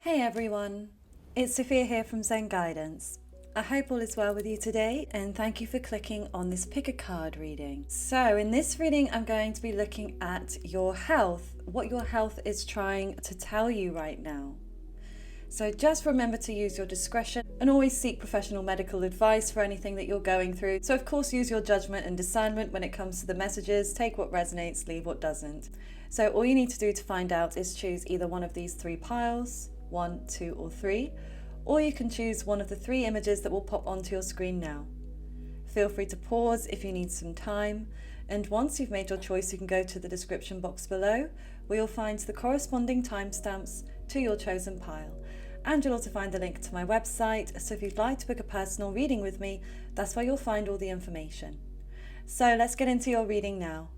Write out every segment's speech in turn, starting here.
Hey everyone, it's Sophia here from Zen Guidance. I hope all is well with you today and thank you for clicking on this pick a card reading. So in this reading I'm going to be looking at your health, what your health is trying to tell you right now. So just remember to use your discretion and always seek professional medical advice for anything that you're going through. So of course use your judgment and discernment when it comes to the messages, take what resonates, leave what doesn't. So all you need to do to find out is choose either one of these three piles, 1, 2 or 3, or you can choose one of the 3 images that will pop onto your screen now. Feel free to pause if you need some time, and once you've made your choice you can go to the description box below where you'll find the corresponding timestamps to your chosen pile, and you'll also find the link to my website, so if you'd like to book a personal reading with me, that's where you'll find all the information. So let's get into your reading now.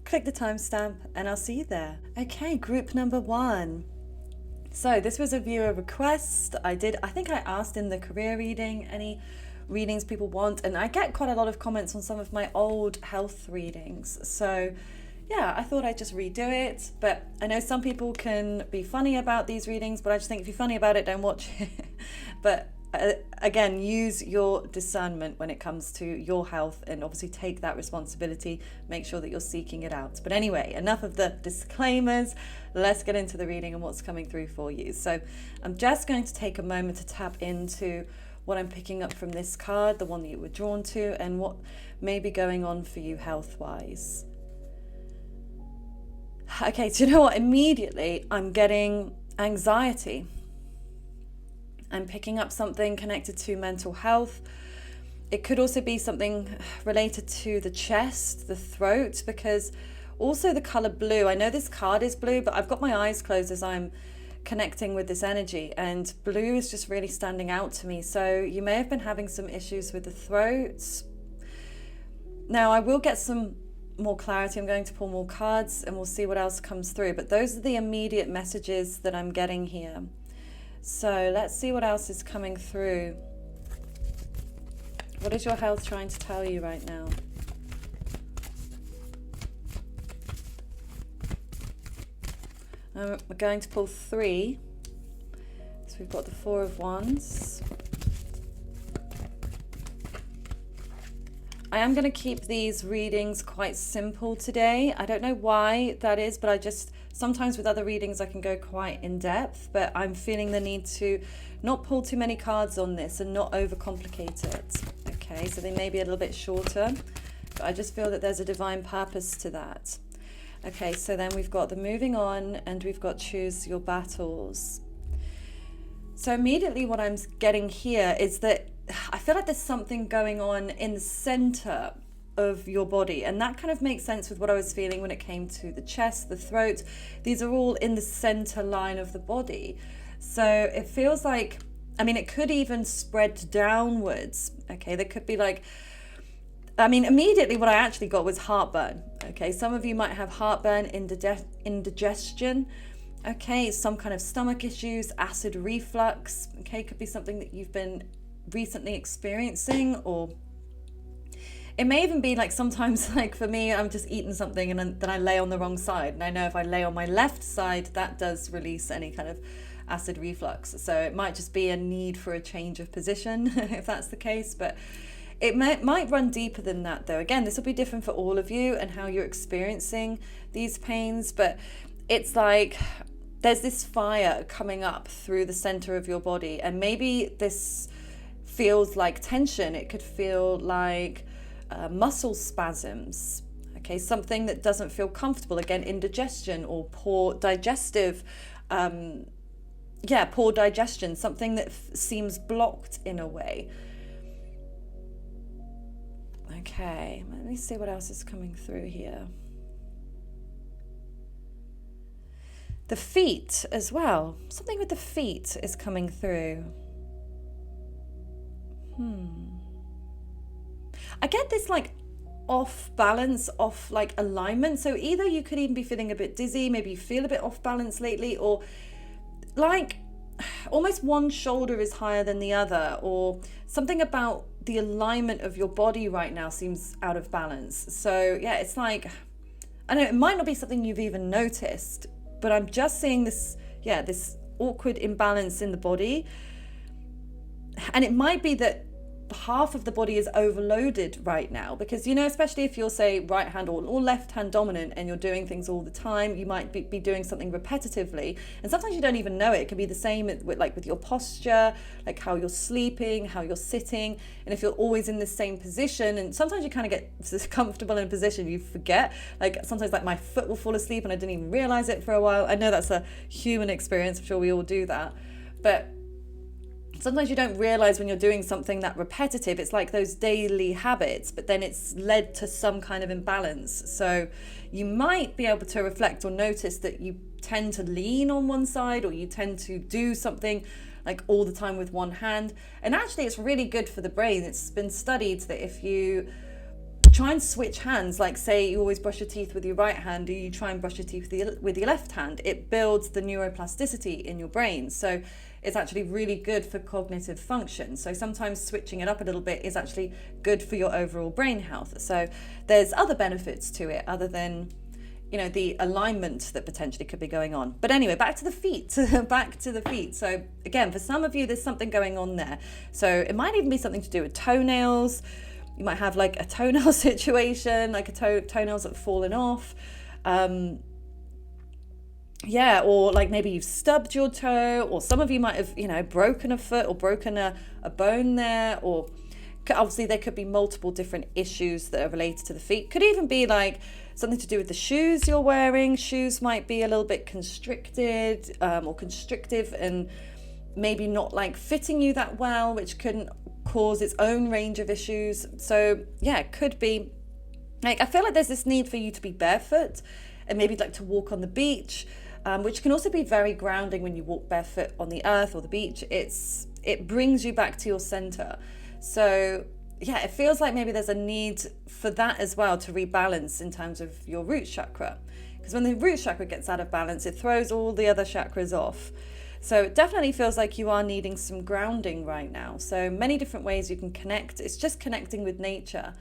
Click the timestamp and I'll see you there. Okay, group number 1. So this was a viewer request. I think I asked in the career reading any readings people want, and I get quite a lot of comments on some of my old health readings. So yeah, I thought I'd just redo it, but I know some people can be funny about these readings, but I just think if you're funny about it, don't watch it. But again, use your discernment when it comes to your health and obviously take that responsibility. Make sure that you're seeking it out. But anyway, enough of the disclaimers. Let's get into the reading and what's coming through for you. So I'm just going to take a moment to tap into what I'm picking up from this card, the one that you were drawn to, and what may be going on for you health-wise. Okay, so you know what? Immediately I'm getting anxiety. I'm picking up something connected to mental health. It could also be something related to the chest, the throat, because also the color blue. I know this card is blue, but I've got my eyes closed as I'm connecting with this energy, and blue is just really standing out to me. So you may have been having some issues with the throat. Now I will get some more clarity. I'm going to pull more cards and we'll see what else comes through. But those are the immediate messages that I'm getting here. So let's see what else is coming through. What is your health trying to tell you right now? We're going to pull 3. So we've got the 4 of Wands. I am going to keep these readings quite simple today. I don't know why that is, but sometimes with other readings I can go quite in depth, but I'm feeling the need to not pull too many cards on this and not overcomplicate it. Okay, so they may be a little bit shorter, but I just feel that there's a divine purpose to that. Okay, so then we've got the moving on and we've got choose your battles. So immediately what I'm getting here is that I feel like there's something going on in the center of your body, and that kind of makes sense with what I was feeling when it came to the chest, the throat. These are all in the center line of the body. So it feels like, I mean, it could even spread downwards. Okay, there could be immediately what I actually got was heartburn. Okay, some of you might have heartburn, indigestion. Okay, some kind of stomach issues, acid reflux. Okay, could be something that you've been recently experiencing, or it may even be like sometimes, like for me, I'm just eating something and then I lay on the wrong side, and I know if I lay on my left side that does release any kind of acid reflux. So it might just be a need for a change of position if that's the case, but it might run deeper than that though. Again, this will be different for all of you and how you're experiencing these pains, but it's like there's this fire coming up through the center of your body, and maybe this feels like tension. It could feel like muscle spasms. Okay, something that doesn't feel comfortable. Again, indigestion or poor digestive, poor digestion. Something that seems blocked in a way. Okay, let me see what else is coming through here. The feet as well. Something with the feet is coming through. I get this like off balance, off like alignment. So either you could even be feeling a bit dizzy, maybe you feel a bit off balance lately, or like almost one shoulder is higher than the other, or something about the alignment of your body right now seems out of balance. So yeah, it's like, I don't know, it might not be something you've even noticed, but I'm just seeing this awkward imbalance in the body. And it might be that half of the body is overloaded right now, because, you know, especially if you're, say, right hand or left hand dominant and you're doing things all the time, you might be doing something repetitively, and sometimes you don't even know it. It can be the same with your posture, like how you're sleeping, how you're sitting, and if you're always in the same position, and sometimes you kind of get comfortable in a position, you forget, like sometimes like my foot will fall asleep and I didn't even realize it for a while. I know that's a human experience, I'm sure we all do that, but sometimes you don't realize when you're doing something that repetitive, it's like those daily habits, but then it's led to some kind of imbalance. So you might be able to reflect or notice that you tend to lean on one side, or you tend to do something like all the time with one hand. And actually it's really good for the brain. It's been studied that if you try and switch hands, like say you always brush your teeth with your right hand, or you try and brush your teeth with your left hand, it builds the neuroplasticity in your brain. So it's actually really good for cognitive function. So sometimes switching it up a little bit is actually good for your overall brain health. So there's other benefits to it other than, you know, the alignment that potentially could be going on. But anyway, back to the feet. Back to the feet. So again, for some of you, there's something going on there. So it might even be something to do with toenails. You might have like a toenail situation, like toenails that have fallen off. Or like maybe you've stubbed your toe, or some of you might have, you know, broken a foot or broken a bone there, or obviously there could be multiple different issues that are related to the feet. Could even be like something to do with the shoes you're wearing. Shoes might be a little bit constricted or constrictive and maybe not like fitting you that well, which can cause its own range of issues. So yeah, it could be like, I feel like there's this need for you to be barefoot and maybe like to walk on the beach, which can also be very grounding when you walk barefoot on the earth or the beach. It brings you back to your center. So yeah, it feels like maybe there's a need for that as well, to rebalance in terms of your root chakra, because when the root chakra gets out of balance, it throws all the other chakras off. So it definitely feels like you are needing some grounding right now. So many different ways you can connect. It's just connecting with nature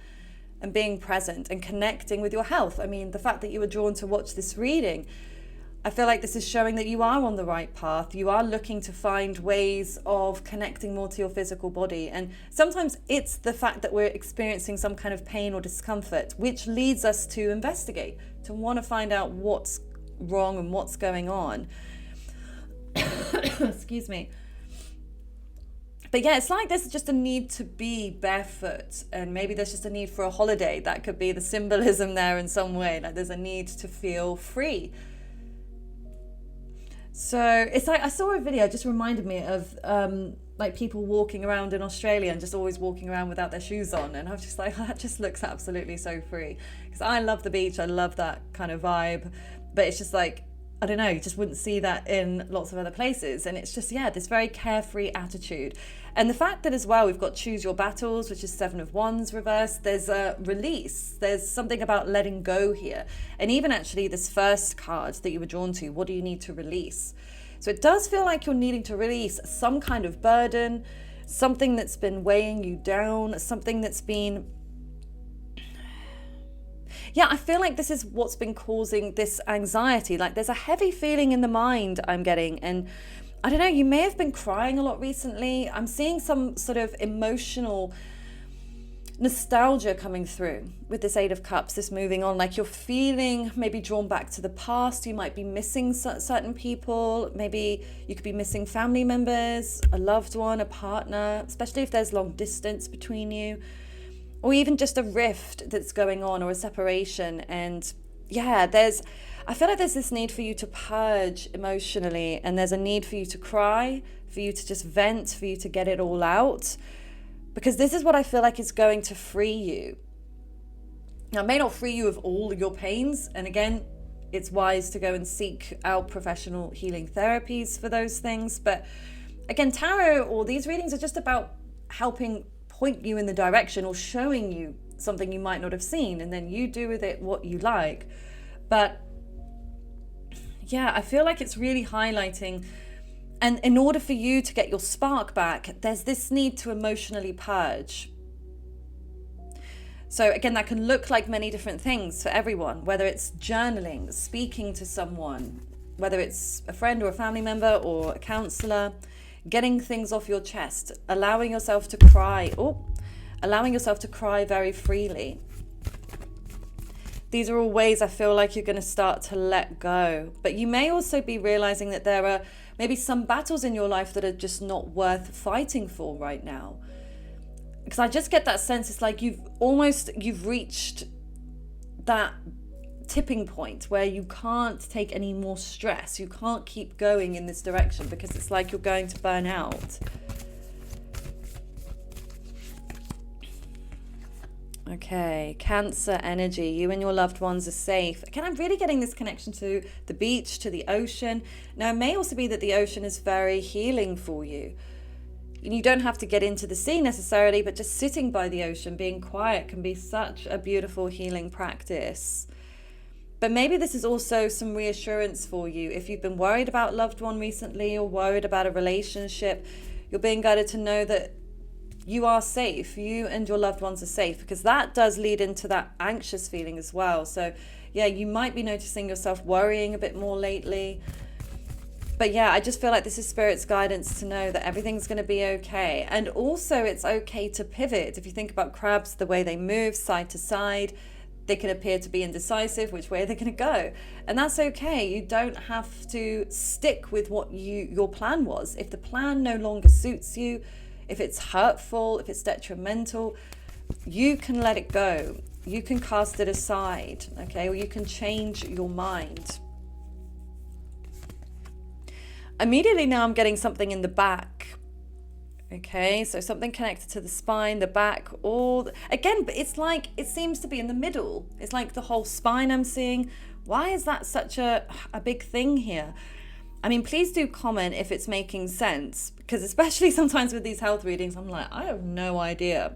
and being present and connecting with your health. I mean, the fact that you were drawn to watch this reading, I feel like this is showing that you are on the right path. You are looking to find ways of connecting more to your physical body. And sometimes it's the fact that we're experiencing some kind of pain or discomfort, which leads us to investigate, to want to find out what's wrong and what's going on. Excuse me. But yeah, it's like there's just a need to be barefoot, and maybe there's just a need for a holiday. That could be the symbolism there in some way. Like there's a need to feel free. So it's like, I saw a video, it just reminded me of like people walking around in Australia and just always walking around without their shoes on. And I was just like, that just looks absolutely so free. Because I love the beach, I love that kind of vibe. But it's just like, I don't know, you just wouldn't see that in lots of other places. And it's just, yeah, this very carefree attitude. And the fact that as well, we've got Choose Your Battles, which is 7 of Wands reversed. There's a release. There's something about letting go here. And even actually this first card that you were drawn to, what do you need to release? So it does feel like you're needing to release some kind of burden, something that's been weighing you down, something that's been... Yeah, I feel like this is what's been causing this anxiety. Like there's a heavy feeling in the mind I'm getting. And I don't know, you may have been crying a lot recently. I'm seeing some sort of emotional nostalgia coming through with this 8 of Cups, this moving on. Like you're feeling maybe drawn back to the past. You might be missing certain people. Maybe you could be missing family members, a loved one, a partner, especially if there's long distance between you. Or even just a rift that's going on, or a separation. And yeah, I feel like there's this need for you to purge emotionally, and there's a need for you to cry, for you to just vent, for you to get it all out, because this is what I feel like is going to free you. Now, it may not free you of all your pains, and again, it's wise to go and seek out professional healing therapies for those things. But again, tarot or these readings are just about helping point you in the direction, or showing you something you might not have seen, and then you do with it what you like. But yeah, I feel like it's really highlighting, and in order for you to get your spark back, there's this need to emotionally purge. So again, that can look like many different things for everyone, whether it's journaling, speaking to someone, whether it's a friend or a family member or a counselor, getting things off your chest, allowing yourself to cry, very freely. These are all ways I feel like you're going to start to let go. But you may also be realizing that there are maybe some battles in your life that are just not worth fighting for right now. Because I just get that sense it's like you've reached that tipping point where you can't take any more stress. You can't keep going in this direction because it's like you're going to burn out. Okay, Cancer energy. You and your loved ones are safe. Again, I'm really getting this connection to the beach, to the ocean. Now, it may also be that the ocean is very healing for you. You don't have to get into the sea necessarily, but just sitting by the ocean, being quiet can be such a beautiful healing practice. But maybe this is also some reassurance for you. If you've been worried about a loved one recently or worried about a relationship, you're being guided to know that you are safe. You and your loved ones are safe, because that does lead into that anxious feeling as well. So yeah, you might be noticing yourself worrying a bit more lately. But yeah, I just feel like this is Spirit's guidance to know that everything's going to be okay. And also it's okay to pivot. If you think about crabs, the way they move side to side, they can appear to be indecisive which way they're going to go. And that's okay. You don't have to stick with what your plan was. If the plan no longer suits you, if it's hurtful, if it's detrimental, you can let it go. You can cast it aside, okay? Or you can change your mind. Immediately now I'm getting something in the back. Okay, so something connected to the spine, the back, or again, but it's like it seems to be in the middle. It's like the whole spine I'm seeing. Why is that such a big thing here? I mean, please do comment if it's making sense, because especially sometimes with these health readings, I'm like, I have no idea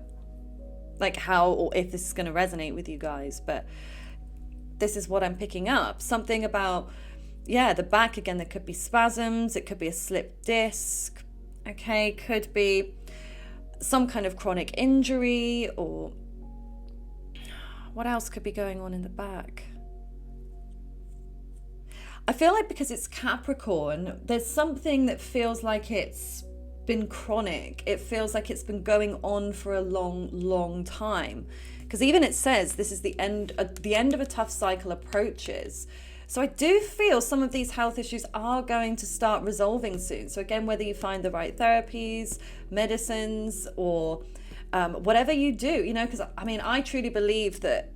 like how or if this is going to resonate with you guys, but this is what I'm picking up. Something about, yeah, the back again, there could be spasms, it could be a slipped disc. Okay, could be some kind of chronic injury, or what else could be going on in the back? I feel like because it's Capricorn, there's something that feels like it's been chronic. It feels like it's been going on for a long, long time. Because even it says this is the end of a tough cycle approaches. So I do feel some of these health issues are going to start resolving soon. So again, whether you find the right therapies, medicines, or whatever you do, because I mean, I truly believe that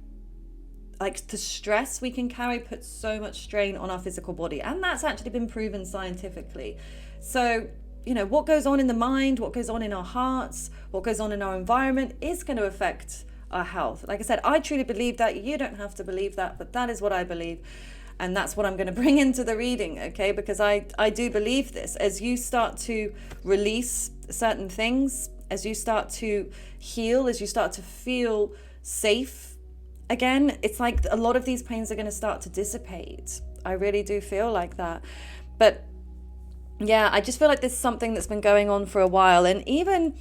like the stress we can carry puts so much strain on our physical body. And that's actually been proven scientifically. So, what goes on in the mind, what goes on in our hearts, what goes on in our environment is going to affect our health. Like I said, I truly believe that. You don't have to believe that, but that is what I believe. And that's what I'm going to bring into the reading, okay? Because I do believe this. As you start to release certain things, as you start to heal, as you start to feel safe again, it's like a lot of these pains are going to start to dissipate. I really do feel like that. But yeah, I just feel like there's something that's been going on for a while. And even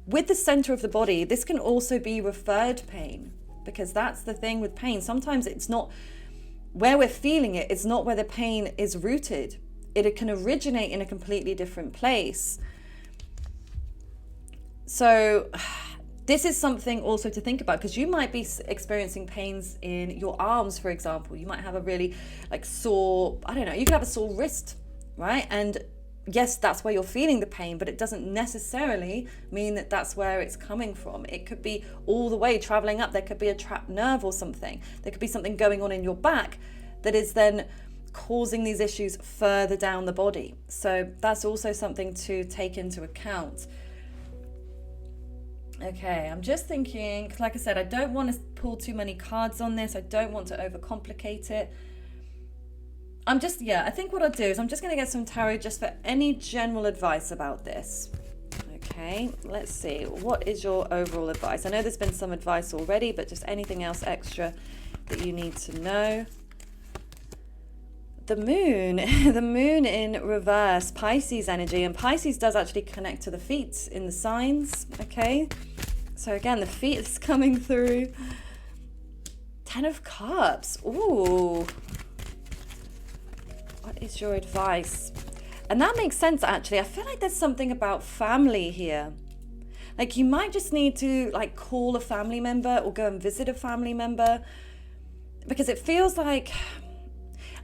with the center of the body, this can also be referred pain, because that's the thing with pain. Sometimes it's not where we're feeling it, it's not where the pain is rooted. It can originate in a completely different place. So this is something also to think about, because you might be experiencing pains in your arms, for example. You might have a really sore, you could have a sore wrist, right? And yes, that's where you're feeling the pain, but it doesn't necessarily mean that that's where it's coming from. It could be all the way traveling up. There could be a trapped nerve or something. There could be something going on in your back that is then causing these issues further down the body. So that's also something to take into account. Okay, I'm just thinking, like I said, I don't want to pull too many cards on this. I don't want to overcomplicate it. I think what I'll do is I'm just going to get some tarot just for any general advice about this. Okay, let's see. What is your overall advice? I know there's been some advice already, but just anything else extra that you need to know. The moon, the moon in reverse, Pisces energy, and Pisces does actually connect to the feet in the signs. Okay, so again, the feet is coming through. 10 of Cups. Ooh. is your advice? And that makes sense, actually. I feel like there's something about family here. Like you might just need to like call a family member or go and visit a family member, because it feels like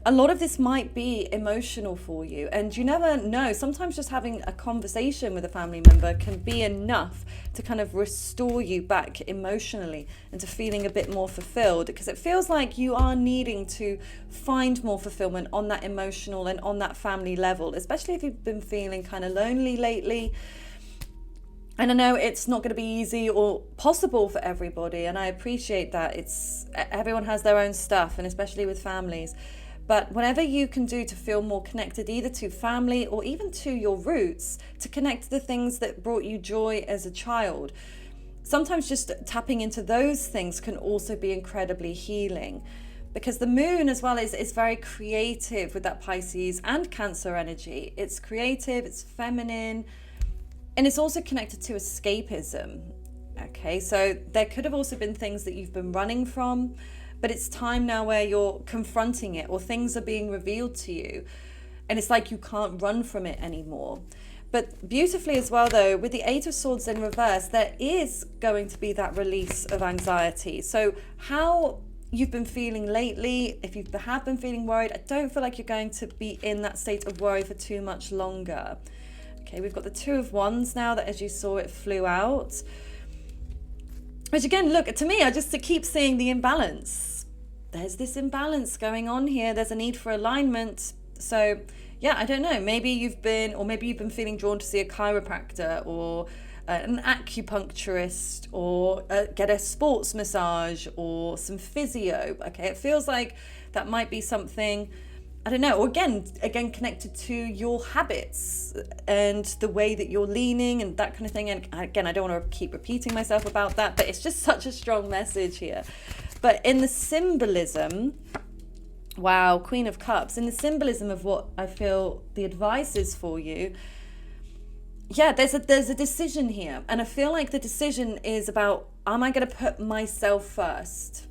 a lot of this might be emotional for you, and you never know. Sometimes just having a conversation with a family member can be enough to kind of restore you back emotionally into feeling a bit more fulfilled, because it feels like you are needing to find more fulfillment on that emotional and on that family level, especially if you've been feeling kind of lonely lately. And I know it's not going to be easy or possible for everybody, and I appreciate that. Everyone has their own stuff, and especially with families. But whatever you can do to feel more connected, either to family or even to your roots, to connect to the things that brought you joy as a child, sometimes just tapping into those things can also be incredibly healing. Because the moon as well is very creative with that Pisces and Cancer energy. It's creative, it's feminine, and it's also connected to escapism. Okay, so there could have also been things that you've been running from, but it's time now where you're confronting it, or things are being revealed to you, and it's like you can't run from it anymore. But beautifully as well, though, with the Eight of Swords in reverse, there is going to be that release of anxiety. So how you've been feeling lately, if you have been feeling worried, I don't feel like you're going to be in that state of worry for too much longer. Okay, we've got the Two of Wands now that, as you saw, it flew out. Which again, look, to me, I just keep seeing the imbalance. There's this imbalance going on here. There's a need for alignment. So yeah, I don't know. Maybe you've been feeling drawn to see a chiropractor or an acupuncturist, or get a sports massage or some physio. Okay, it feels like that might be something, I don't know, or again connected to your habits and the way that you're leaning and that kind of thing. And again, I don't want to keep repeating myself about that, but it's just such a strong message here. But in the symbolism, wow, Queen of Cups, in the symbolism of what I feel the advice is for you, yeah, there's a decision here. And I feel like the decision is about, am I going to put myself first?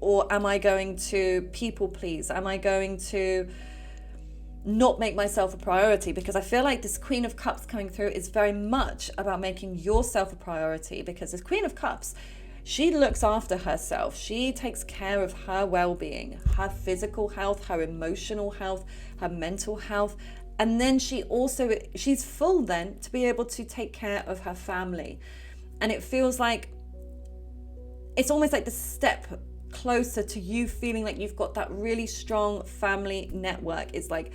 Or am I going to people please? Am I going to not make myself a priority? Because I feel like this Queen of Cups coming through is very much about making yourself a priority, because this Queen of Cups, she looks after herself. She takes care of her well-being, her physical health, her emotional health, her mental health. And then she's full then to be able to take care of her family. And it feels like it's almost like the step closer to you feeling like you've got that really strong family network. It's like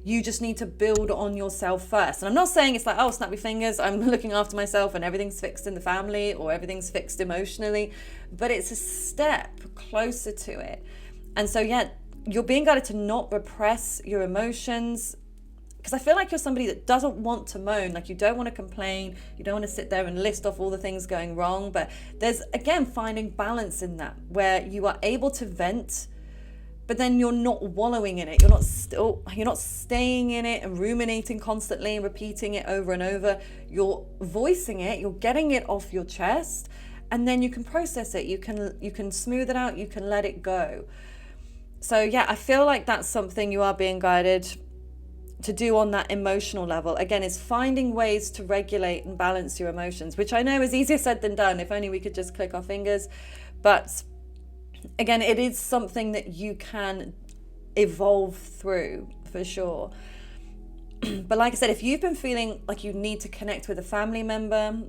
you just need to build on yourself first. And I'm not saying it's like, oh, snap your fingers, I'm looking after myself and everything's fixed in the family or everything's fixed emotionally, but it's a step closer to it. And so yeah, you're being guided to not repress your emotions, because I feel like you're somebody that doesn't want to moan. Like, you don't want to complain, you don't want to sit there and list off all the things going wrong. But there's, again, finding balance in that, where you are able to vent, but then you're not wallowing in it. You're not staying in it and ruminating constantly and repeating it over and over. You're voicing it, you're getting it off your chest, and then you can process it. You can smooth it out, you can let it go. So yeah, I feel like that's something you are being guided to do on that emotional level. Again, is finding ways to regulate and balance your emotions, which I know is easier said than done. If only we could just click our fingers. But again, it is something that you can evolve through for sure. But like I said, if you've been feeling like you need to connect with a family member,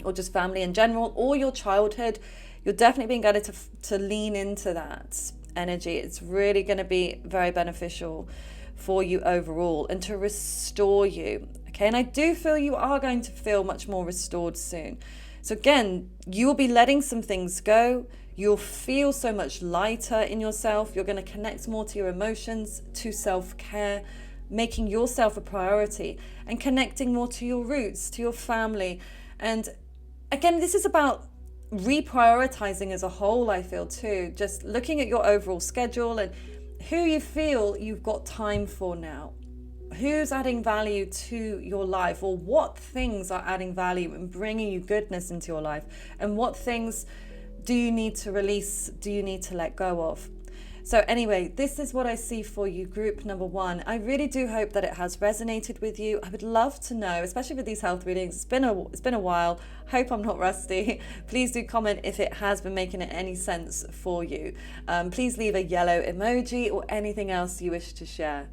or just family in general, or your childhood, you're definitely being guided to lean into that energy. It's really going to be very beneficial for you overall and to restore you. Okay, and I do feel you are going to feel much more restored soon. So again, you will be letting some things go. You'll feel so much lighter in yourself. You're going to connect more to your emotions, to self-care, making yourself a priority, and connecting more to your roots, to your family. And again, this is about reprioritizing as a whole, I feel too. Just looking at your overall schedule and who you feel you've got time for now. Who's adding value to your life, or what things are adding value and bringing you goodness into your life, and what things do you need to release, do you need to let go of? So anyway, this is what I see for you, group number 1. I really do hope that it has resonated with you. I would love to know, especially with these health readings. It's been a while. Hope I'm not rusty. Please do comment if it has been making any sense for you. Please leave a yellow emoji or anything else you wish to share.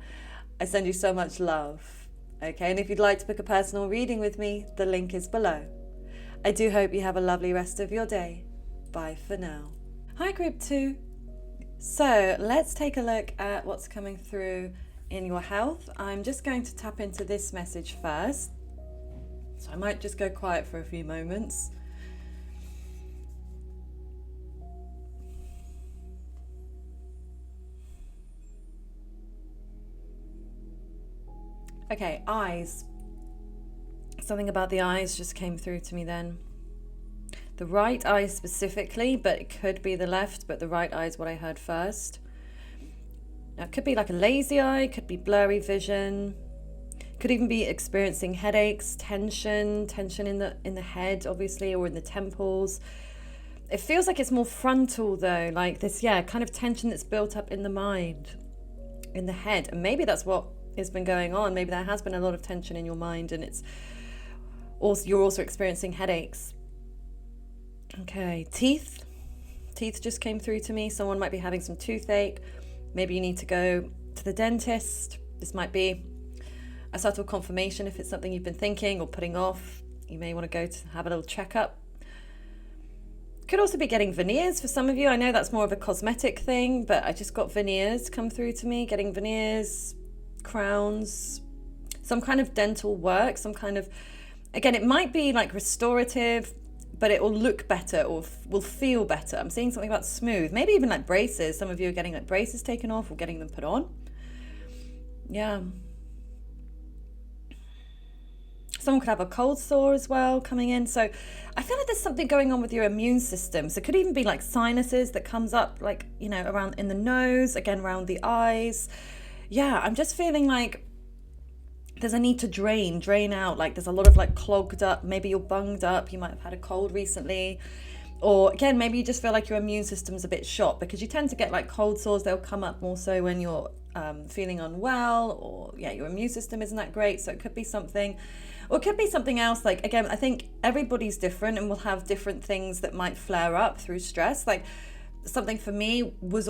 I send you so much love. Okay, and if you'd like to book a personal reading with me, the link is below. I do hope you have a lovely rest of your day. Bye for now. Hi, group 2. So let's take a look at what's coming through in your health. I'm just going to tap into this message first. So I might just go quiet for a few moments. Okay, eyes. Something about the eyes just came through to me then. The right eye specifically, but it could be the left, but the right eye is what I heard first. Now, it could be like a lazy eye, could be blurry vision, could even be experiencing headaches, tension in the head, obviously, or in the temples. It feels like it's more frontal though, like this, kind of tension that's built up in the mind, in the head. And maybe that's what has been going on. Maybe there has been a lot of tension in your mind, and you're also experiencing headaches. Okay, teeth just came through to me. Someone might be having some toothache. Maybe you need to go to the dentist. This might be a subtle confirmation if it's something you've been thinking or putting off. You may want to go to have a little checkup. Could also be getting veneers for some of you. I know that's more of a cosmetic thing, but I just got veneers come through to me. Getting veneers, crowns, some kind of dental work, some kind of, again, it might be like restorative, but it will look better or will feel better. I'm seeing something about smooth, maybe even like braces. Some of you are getting like braces taken off or getting them put on. Yeah. Someone could have a cold sore as well coming in. So I feel like there's something going on with your immune system. So it could even be like sinuses that comes up, like, around in the nose, again, around the eyes. Yeah, I'm just feeling like there's a need to drain out. Like there's a lot of like clogged up, maybe you're bunged up, you might have had a cold recently. Or again, maybe you just feel like your immune system's a bit shot, because you tend to get like cold sores. They'll come up more so when you're feeling unwell, or your immune system isn't that great. So it could be something, or it could be something else. Like, again, I think everybody's different and will have different things that might flare up through stress. Like something for me was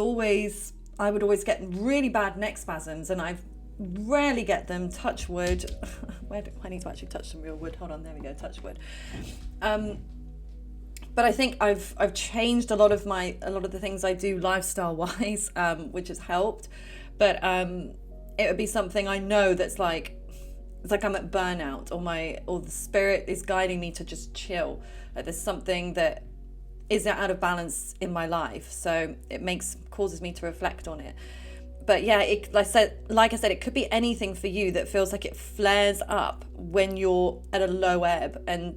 I would always get really bad neck spasms, and I've rarely get them, touch wood. I need to actually touch some real wood. Hold on, there we go, touch wood. But I think I've changed a lot of the things I do lifestyle wise, which has helped. But it would be something I know that's like, it's like I'm at burnout, or the spirit is guiding me to just chill. Like there's something that is out of balance in my life, so it causes me to reflect on it. But yeah, like I said, it could be anything for you that feels like it flares up when you're at a low ebb. And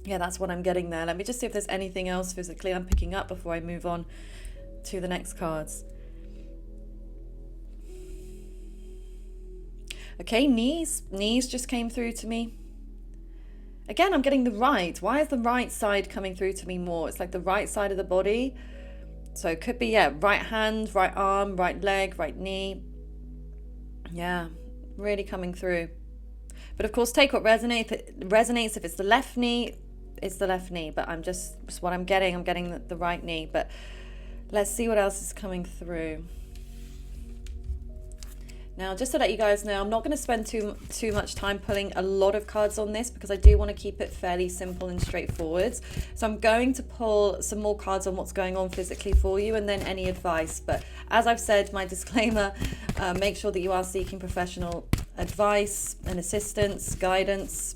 yeah, that's what I'm getting there. Let me just see if there's anything else physically I'm picking up before I move on to the next cards. Okay, knees just came through to me. Again, I'm getting the right. Why is the right side coming through to me more? It's like the right side of the body. So it could be, right hand, right arm, right leg, right knee. Yeah, really coming through. But of course, take what resonates. If it resonates, if it's the left knee, it's the left knee. But it's what I'm getting. I'm getting the right knee. But let's see what else is coming through. Now, just to let you guys know, I'm not going to spend too much time pulling a lot of cards on this, because I do want to keep it fairly simple and straightforward. So I'm going to pull some more cards on what's going on physically for you, and then any advice. But as I've said, my disclaimer, make sure that you are seeking professional advice and assistance, guidance,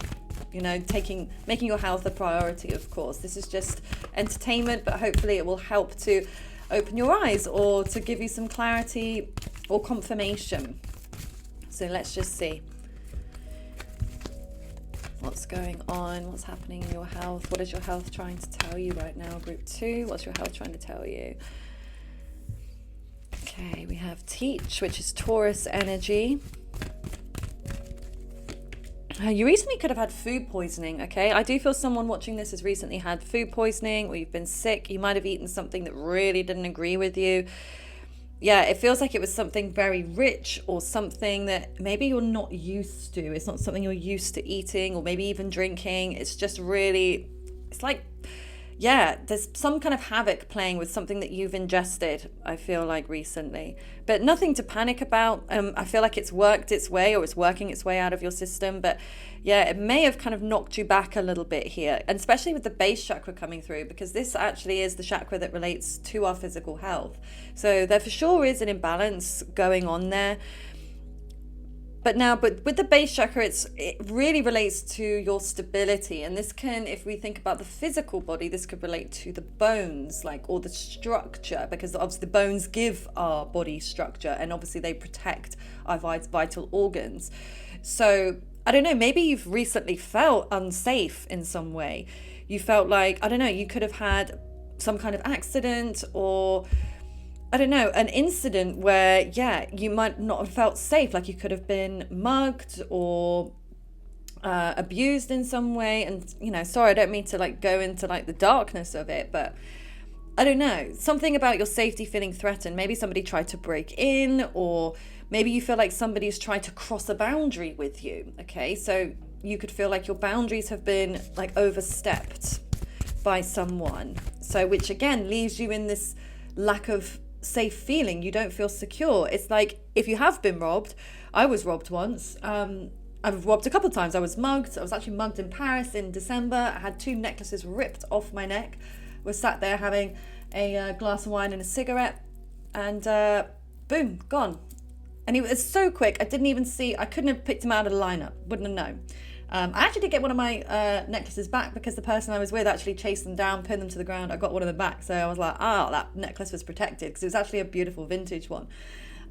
making your health a priority, of course. This is just entertainment, but hopefully it will help to open your eyes or to give you some clarity or confirmation. So let's just see what's going on, what's happening in your health. What is your health trying to tell you right now, group 2? What's your health trying to tell you? Okay, we have Teach, which is Taurus energy. You recently could have had food poisoning, okay? I do feel someone watching this has recently had food poisoning, or you've been sick. You might have eaten something that really didn't agree with you. Yeah, it feels like it was something very rich, or something that maybe you're not used to. It's not something you're used to eating, or maybe even drinking. It's just really, it's like, yeah, there's some kind of havoc playing with something that you've ingested, I feel like recently. But nothing to panic about. I feel like it's worked its way, or it's working its way out of your system. But yeah, it may have kind of knocked you back a little bit here, and especially with the base chakra coming through, because this actually is the chakra that relates to our physical health. So there for sure is an imbalance going on there. But with the base chakra, it really relates to your stability. And this can, if we think about the physical body, this could relate to the bones, like, or the structure, because obviously the bones give our body structure, and obviously they protect our vital organs. So I don't know, maybe you've recently felt unsafe in some way. You felt like, I don't know, you could have had some kind of accident, or I don't know, an incident where, yeah, you might not have felt safe, like you could have been mugged or abused in some way. And, sorry, I don't mean to like go into like the darkness of it, but I don't know, something about your safety feeling threatened. Maybe somebody tried to break in, or maybe you feel like somebody's tried to cross a boundary with you. Okay, so you could feel like your boundaries have been like overstepped by someone. So, which again leaves you in this lack of safe feeling. You don't feel secure. It's like if you have been robbed. I was robbed once. I've robbed a couple of times. I was mugged. I was actually mugged in Paris in December. I had 2 necklaces ripped off my neck. Was sat there having a glass of wine and a cigarette, and boom, gone. And he was so quick, I didn't even see. I couldn't have picked him out of the lineup. Wouldn't have known. I actually did get one of my necklaces back, because the person I was with actually chased them down, pinned them to the ground. I got one of them back. So I was like, that necklace was protected, because it was actually a beautiful vintage one.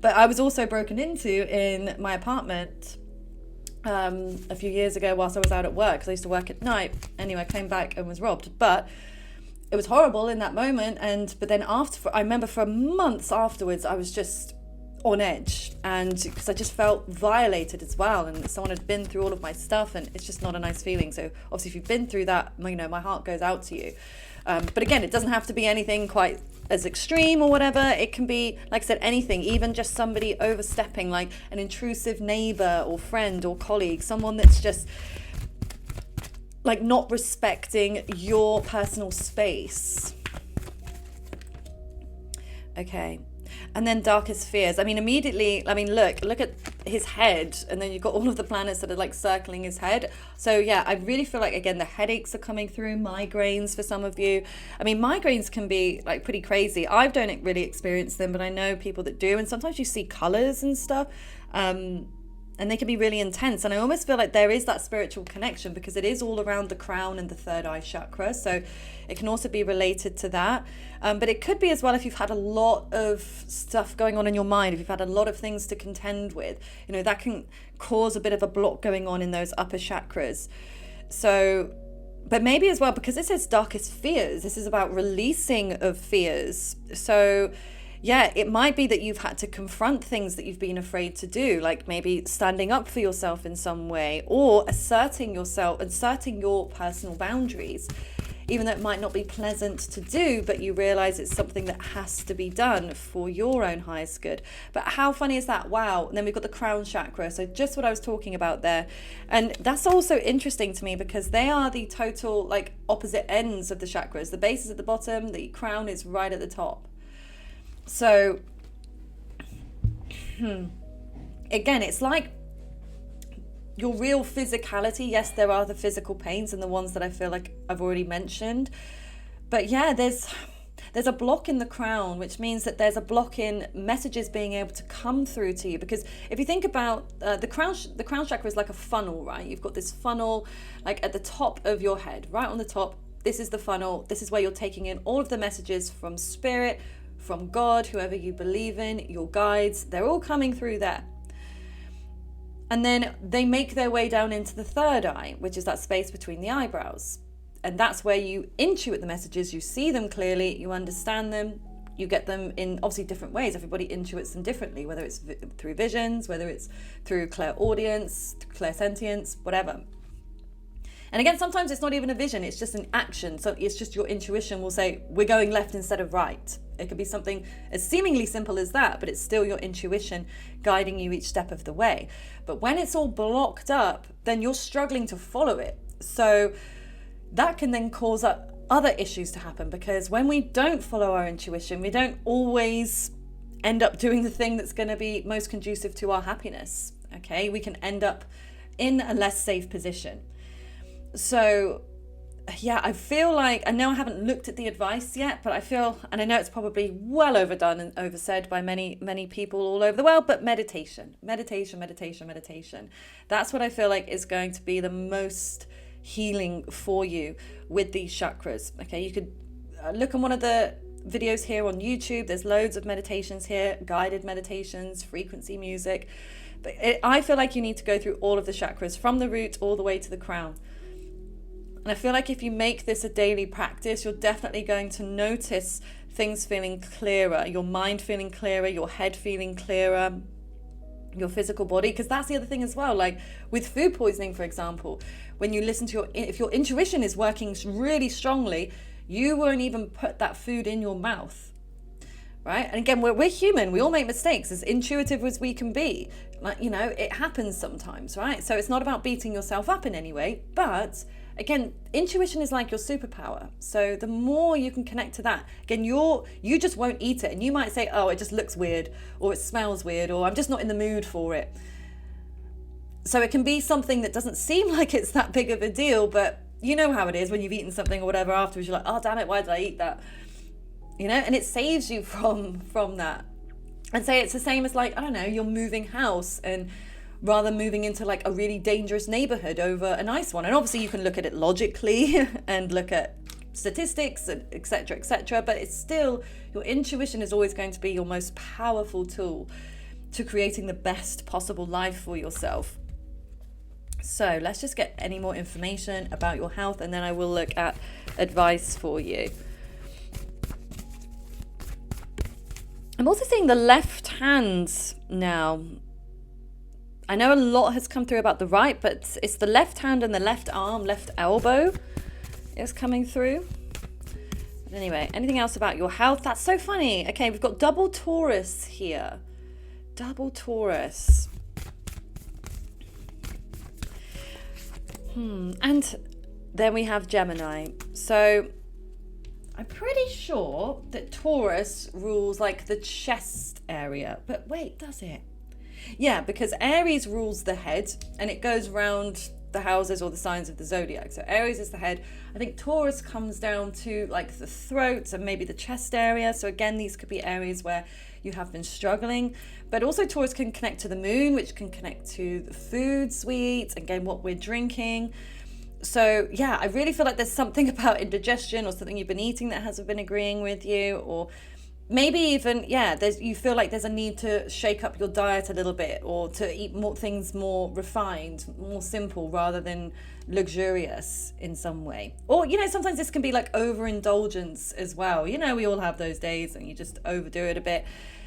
But I was also broken into in my apartment a few years ago whilst I was out at work, because I used to work at night. Anyway, I came back and was robbed. But it was horrible in that moment. But then I remember for months afterwards, I was just on edge, and because I just felt violated as well, and someone had been through all of my stuff, and it's just not a nice feeling. So obviously if you've been through that, my heart goes out to you. But again, it doesn't have to be anything quite as extreme or whatever. It can be, like I said, anything, even just somebody overstepping, like an intrusive neighbor or friend or colleague, someone that's just like not respecting your personal space. Okay. And then darkest fears. Immediately, look at his head, and then you've got all of the planets that are like circling his head. So yeah, I really feel like, again, the headaches are coming through, migraines for some of you. Migraines can be like pretty crazy. I don't really experience them, but I know people that do, and sometimes you see colors and stuff. And they can be really intense. And I almost feel like there is that spiritual connection, because it is all around the crown and the third eye chakra. So it can also be related to that. But it could be as well if you've had a lot of stuff going on in your mind, if you've had a lot of things to contend with, that can cause a bit of a block going on in those upper chakras. So, but maybe as well, because it says darkest fears, this is about releasing of fears. So yeah, it might be that you've had to confront things that you've been afraid to do, like maybe standing up for yourself in some way, or asserting your personal boundaries, even though it might not be pleasant to do, but you realize it's something that has to be done for your own highest good. But how funny is that? Wow. And then we've got the crown chakra. So just what I was talking about there. And that's also interesting to me, because they are the total like opposite ends of the chakras. The base is at the bottom, the crown is right at the top. So, again, it's like your real physicality. Yes, there are the physical pains and the ones that I feel like I've already mentioned. But yeah, there's a block in the crown, which means that there's a block in messages being able to come through to you. Because if you think about the crown chakra is like a funnel, right? You've got this funnel like at the top of your head, right on the top. This is the funnel. This is where you're taking in all of the messages from spirit, from God, whoever you believe in, your guides. They're all coming through there. And then they make their way down into the third eye, which is that space between the eyebrows. And that's where you intuit the messages, you see them clearly, you understand them, You get them in obviously different ways. Everybody intuits them differently, whether it's through visions, whether it's through clairaudience, clairsentience, whatever. And again, sometimes it's not even a vision, it's just an action. So it's just your intuition will say, we're going left instead of right. It could be something as seemingly simple as that, but it's still your intuition guiding you each step of the way. But when it's all blocked up, then you're struggling to follow it. So that can then cause other issues to happen, because when we don't follow our intuition, we don't always end up doing the thing that's going to be most conducive to our happiness. Okay, we can end up in a less safe position. So yeah, I feel like, I know I haven't looked at the advice yet, but I feel, and I know it's probably well overdone and oversaid by many people all over the world, but meditation. That's what I feel like is going to be the most healing for you with these chakras. Okay, you could look on one of the videos here on YouTube. There's loads of meditations here, guided meditations, frequency music. But I feel like you need to go through all of the chakras from the root all the way to the crown. And I feel like if you make this a daily practice, you're definitely going to notice things feeling clearer, your mind feeling clearer, your head feeling clearer, your physical body. Because that's the other thing as well, like with food poisoning, for example, when you listen to if your intuition is working really strongly, you won't even put that food in your mouth. Right? And again, we're human. We all make mistakes, as intuitive as we can be. Like, you know, it happens sometimes, right? So it's not about beating yourself up in any way, but again, intuition is like your superpower. So the more you can connect to that, again, you just won't eat it. And you might say, oh, it just looks weird, or it smells weird, or I'm just not in the mood for it. So it can be something that doesn't seem like it's that big of a deal, but you know how it is when you've eaten something or whatever afterwards, you're like, oh, damn it, why did I eat that? You know, and it saves you from that. And say it's the same as, like, I don't know, you're moving house, and rather moving into like a really dangerous neighborhood over a nice one. And obviously you can look at it logically and look at statistics, etc., but it's still, your intuition is always going to be your most powerful tool to creating the best possible life for yourself. So let's just get any more information about your health, and then I will look at advice for you. I'm also seeing the left hand now. I know a lot has come through about the right, but it's the left hand and the left arm, left elbow is coming through. But anyway, anything else about your health? That's so funny. Okay, we've got double Taurus here. Double Taurus. And then we have Gemini. So I'm pretty sure that Taurus rules like the chest area. But wait, does it? Yeah, because Aries rules the head, and it goes around the houses or the signs of the zodiac. So Aries is the head. I think Taurus comes down to like the throat and maybe the chest area. So again, these could be areas where you have been struggling. But also Taurus can connect to the moon, which can connect to the foods we eat, again, what we're drinking. So yeah, I really feel like there's something about indigestion or something you've been eating that hasn't been agreeing with you, or maybe even, you feel like there's a need to shake up your diet a little bit, or to eat more things more refined, more simple, rather than luxurious in some way. Or, you know, sometimes this can be like overindulgence as well. You know, we all have those days and you just overdo it a bit.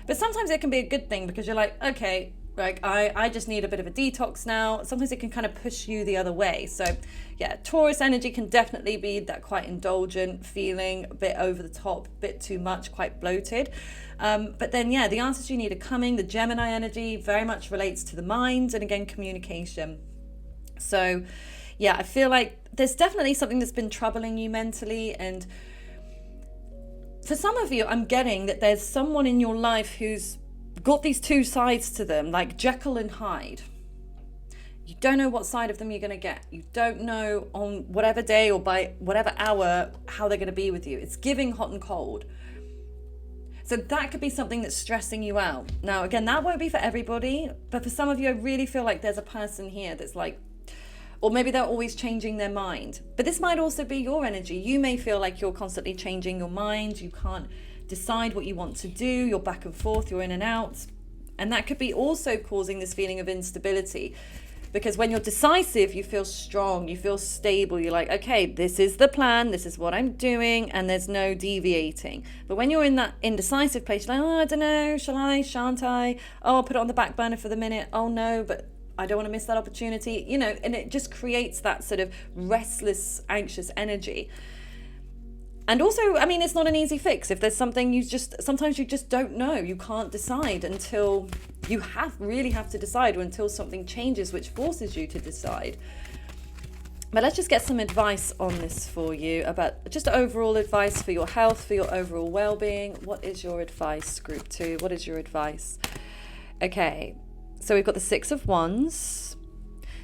But sometimes it can be a good thing, because you're like, okay, like I just need a bit of a detox now. Sometimes it can kind of push you the other way. So yeah, Taurus energy can definitely be that quite indulgent feeling, a bit over the top, a bit too much, quite bloated. But then yeah, the answers you need are coming. The Gemini energy very much relates to the mind, and again, communication. So yeah, I feel like there's definitely something that's been troubling you mentally. And for some of you, I'm getting that there's someone in your life who's got these two sides to them, like Jekyll and Hyde. You don't know what side of them you're going to get. You don't know on whatever day or by whatever hour how they're going to be with you. It's giving hot and cold. So that could be something that's stressing you out. Now, again, that won't be for everybody, but for some of you, I really feel like there's a person here that's like, or maybe they're always changing their mind. But this might also be your energy. You may feel like you're constantly changing your mind. You can't decide what you want to do. You're back and forth, you're in and out. And that could be also causing this feeling of instability. Because when you're decisive, you feel strong, you feel stable. You're like, okay, this is the plan, this is what I'm doing, and there's no deviating. But when you're in that indecisive place, you're like, oh, I don't know, shall I, shan't I? Oh, I'll put it on the back burner for the minute. Oh no, but I don't want to miss that opportunity, and it just creates that sort of restless, anxious energy. And also, I mean, it's not an easy fix. If there's something sometimes you just don't know. You can't decide until you really have to decide, or until something changes which forces you to decide. But let's just get some advice on this for you, about just overall advice for your health, for your overall well-being. What is your advice, Group 2? What is your advice? Okay, so we've got the Six of Wands.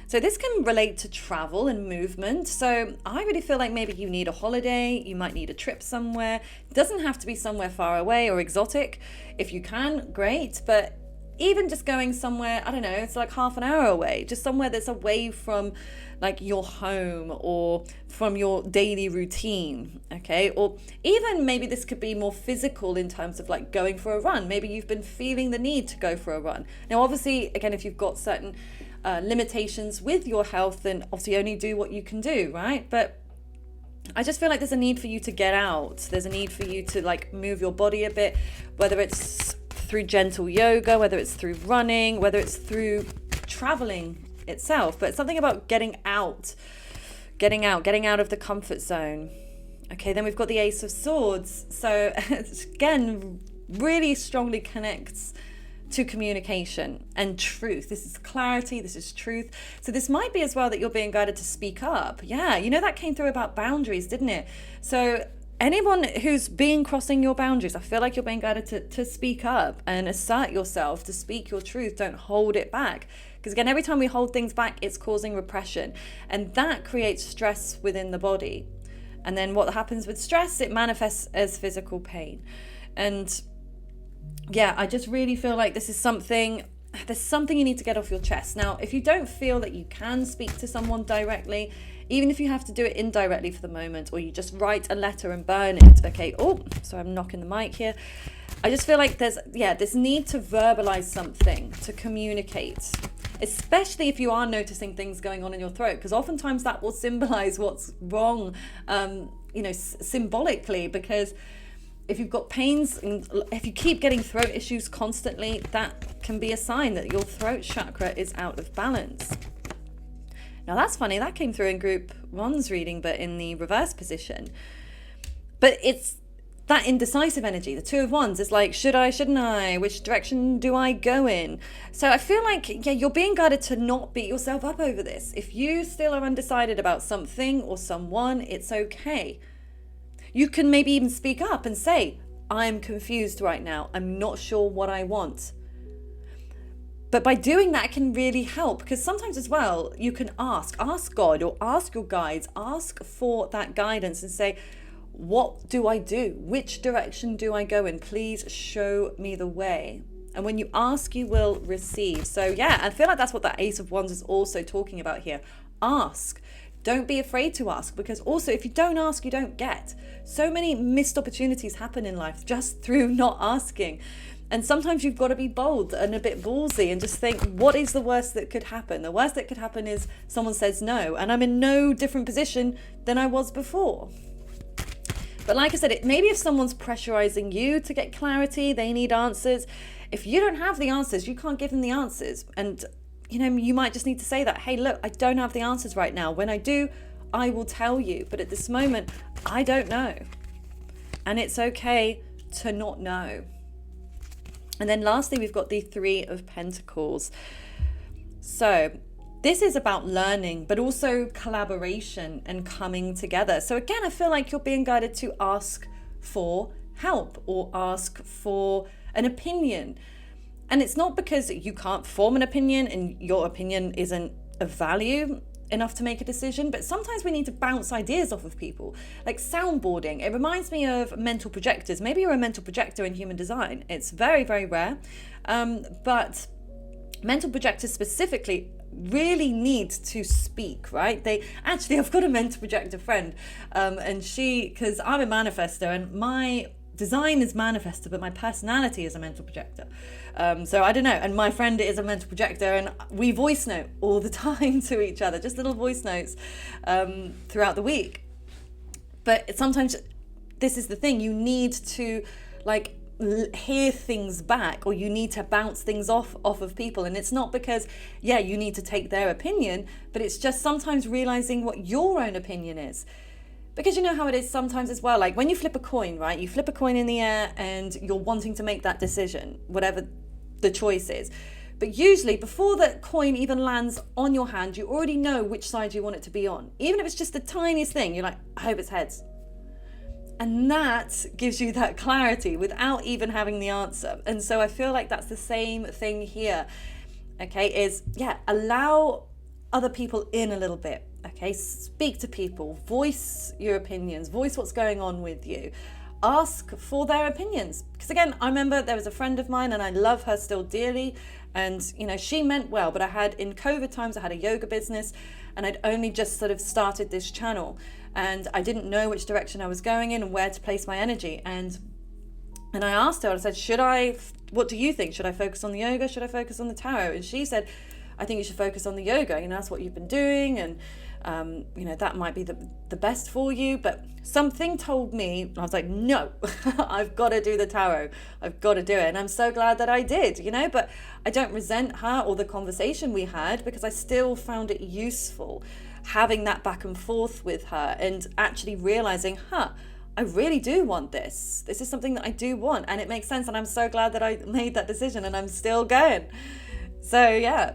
So this can relate to travel and movement. So I really feel like maybe you need a holiday, you might need a trip somewhere. It doesn't have to be somewhere far away or exotic. If you can, great. But even just going somewhere, I don't know, it's like half an hour away, just somewhere that's away from like your home or from your daily routine, okay? Or even maybe this could be more physical in terms of like going for a run. Maybe you've been feeling the need to go for a run. Now, obviously, again, if you've got certain limitations with your health, then obviously only do what you can do, right? But I just feel like there's a need for you to get out. There's a need for you to like move your body a bit, whether it's through gentle yoga, whether it's through running, whether it's through traveling itself. But something about getting out of the comfort zone. Okay, then we've got the Ace of Swords. So again, really strongly connects to communication and truth. This is clarity, this is truth. So this might be as well that you're being guided to speak up. Yeah, that came through about boundaries, didn't it? So anyone who's crossing your boundaries, I feel like you're being guided to speak up and assert yourself, to speak your truth. Don't hold it back. Because again, every time we hold things back, it's causing repression. And that creates stress within the body. And then what happens with stress, it manifests as physical pain. And yeah, I just really feel like there's something you need to get off your chest. Now, if you don't feel that you can speak to someone directly, even if you have to do it indirectly for the moment, or you just write a letter and burn it, okay? Oh, sorry, I'm knocking the mic here. I just feel like there's this need to verbalize something, to communicate, especially if you are noticing things going on in your throat, because oftentimes that will symbolize what's wrong, symbolically, because if you've got pains, and if you keep getting throat issues constantly, that can be a sign that your throat chakra is out of balance. Now that's funny, that came through in Group 1's reading, but in the reverse position. But it's that indecisive energy, the Two of Wands, is like, should I, shouldn't I? Which direction do I go in? So I feel like, you're being guided to not beat yourself up over this. If you still are undecided about something or someone, it's okay. You can maybe even speak up and say, I'm confused right now. I'm not sure what I want. But by doing that, it can really help, because sometimes as well, you can ask God or ask your guides, ask for that guidance and say, what do I do? Which direction do I go in? Please show me the way. And when you ask, you will receive. So yeah, I feel like that's what that Ace of Wands is also talking about here. Ask. Don't be afraid to ask, because also if you don't ask, you don't get. So many missed opportunities happen in life just through not asking. And sometimes you've got to be bold and a bit ballsy and just think, what is the worst that could happen? The worst that could happen is someone says no, and I'm in no different position than I was before. But like I said, maybe if someone's pressurizing you to get clarity, they need answers. If you don't have the answers, you can't give them the answers. And you might just need to say that, hey, look, I don't have the answers right now. When I do, I will tell you. But at this moment, I don't know. And it's okay to not know. And then lastly, we've got the Three of Pentacles. So this is about learning, but also collaboration and coming together. So again, I feel like you're being guided to ask for help or ask for an opinion. And it's not because you can't form an opinion and your opinion isn't of value enough to make a decision, but sometimes we need to bounce ideas off of people, like soundboarding. It reminds me of mental projectors. Maybe you're a mental projector in human design. It's very, very rare. But mental projectors specifically really need to speak, right? I've got a mental projector friend, and because I'm a manifestor, and my design is manifestor, but my personality is a mental projector. So I don't know. And my friend is a mental projector, and we voice note all the time to each other, just little voice notes throughout the week. But sometimes this is the thing, you need to like hear things back, or you need to bounce things off of people. And it's not because, yeah, you need to take their opinion, but it's just sometimes realizing what your own opinion is. Because you know how it is sometimes as well, like when you flip a coin, right? You flip a coin in the air and you're wanting to make that decision, whatever the choice is. But usually before the coin even lands on your hand, you already know which side you want it to be on. Even if it's just the tiniest thing, you're like, I hope it's heads. And that gives you that clarity without even having the answer. And so I feel like that's the same thing here. Okay, is, yeah, allow other people in a little bit. Okay, speak to people, voice your opinions, voice what's going on with you. Ask for their opinions. Because again, I remember there was a friend of mine and I love her still dearly. And, you know, she meant well, but in COVID times, I had a yoga business and I'd only just sort of started this channel. And I didn't know which direction I was going in and where to place my energy. And I asked her, I said, what do you think? Should I focus on the yoga? Should I focus on the tarot? And she said, I think you should focus on the yoga. You know, that's what you've been doing. And, you know, that might be the best for you. But something told me, I was like, no, I've got to do the tarot. I've got to do it. And I'm so glad that I did, you know, but I don't resent her or the conversation we had, because I still found it useful having that back and forth with her and actually realizing, I really do want this. This is something that I do want, and it makes sense. And I'm so glad that I made that decision and I'm still going. So yeah,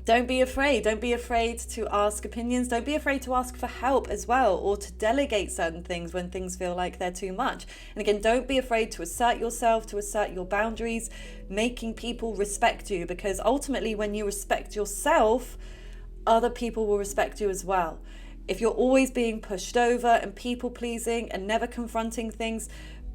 don't be afraid. Don't be afraid to ask opinions. Don't be afraid to ask for help as well, or to delegate certain things when things feel like they're too much. And again, don't be afraid to assert yourself, to assert your boundaries, making people respect you, because ultimately when you respect yourself, other people will respect you as well. If you're always being pushed over and people pleasing and never confronting things,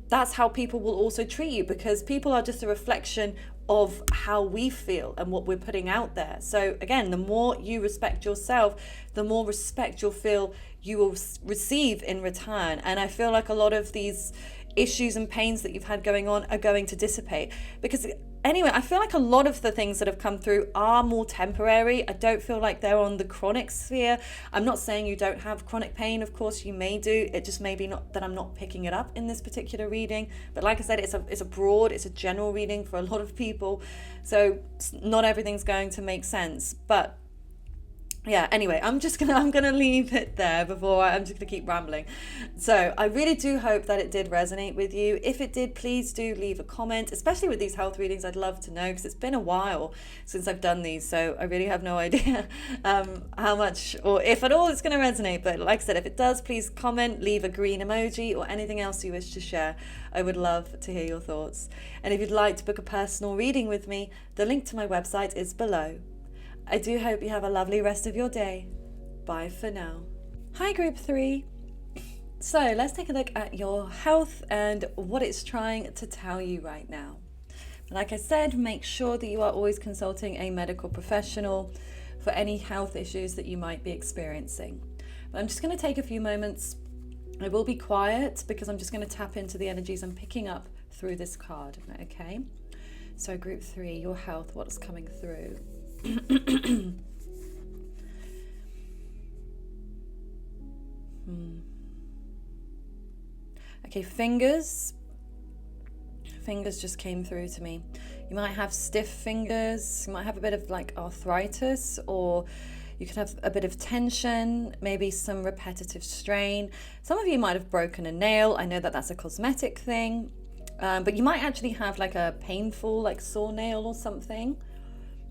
that's how people will also treat you, because people are just a reflection of how we feel and what we're putting out there. So again, the more you respect yourself, the more respect you'll feel you will receive in return. And I feel like a lot of these issues and pains that you've had going on are going to dissipate, because anyway, I feel like a lot of the things that have come through are more temporary. I don't feel like they're on the chronic sphere. I'm not saying you don't have chronic pain. Of course you may do. It just may be not that I'm not picking it up in this particular reading. But like I said, it's a general reading for a lot of people. So not everything's going to make sense. But yeah, anyway, I'm gonna leave it there before I'm just gonna keep rambling. So I really do hope that it did resonate with you. If it did, please do leave a comment, especially with these health readings. I'd love to know, because it's been a while since I've done these, so I really have no idea how much or if at all it's gonna resonate. But like I said, if it does, please comment, leave a green emoji or anything else you wish to share. I would love to hear your thoughts. And if you'd like to book a personal reading with me, the link to my website is below. I do hope you have a lovely rest of your day. Bye for now. Hi, Group 3. So let's take a look at your health and what it's trying to tell you right now. Like I said, make sure that you are always consulting a medical professional for any health issues that you might be experiencing. But I'm just going to take a few moments. I will be quiet because I'm just going to tap into the energies I'm picking up through this card. Okay? So Group 3, your health, what's coming through? Okay, fingers just came through to me. You might have stiff fingers, you might have a bit of like arthritis, or you could have a bit of tension, maybe some repetitive strain. Some of you might have broken a nail. I know that that's a cosmetic thing, but you might actually have like a painful, like sore nail or something.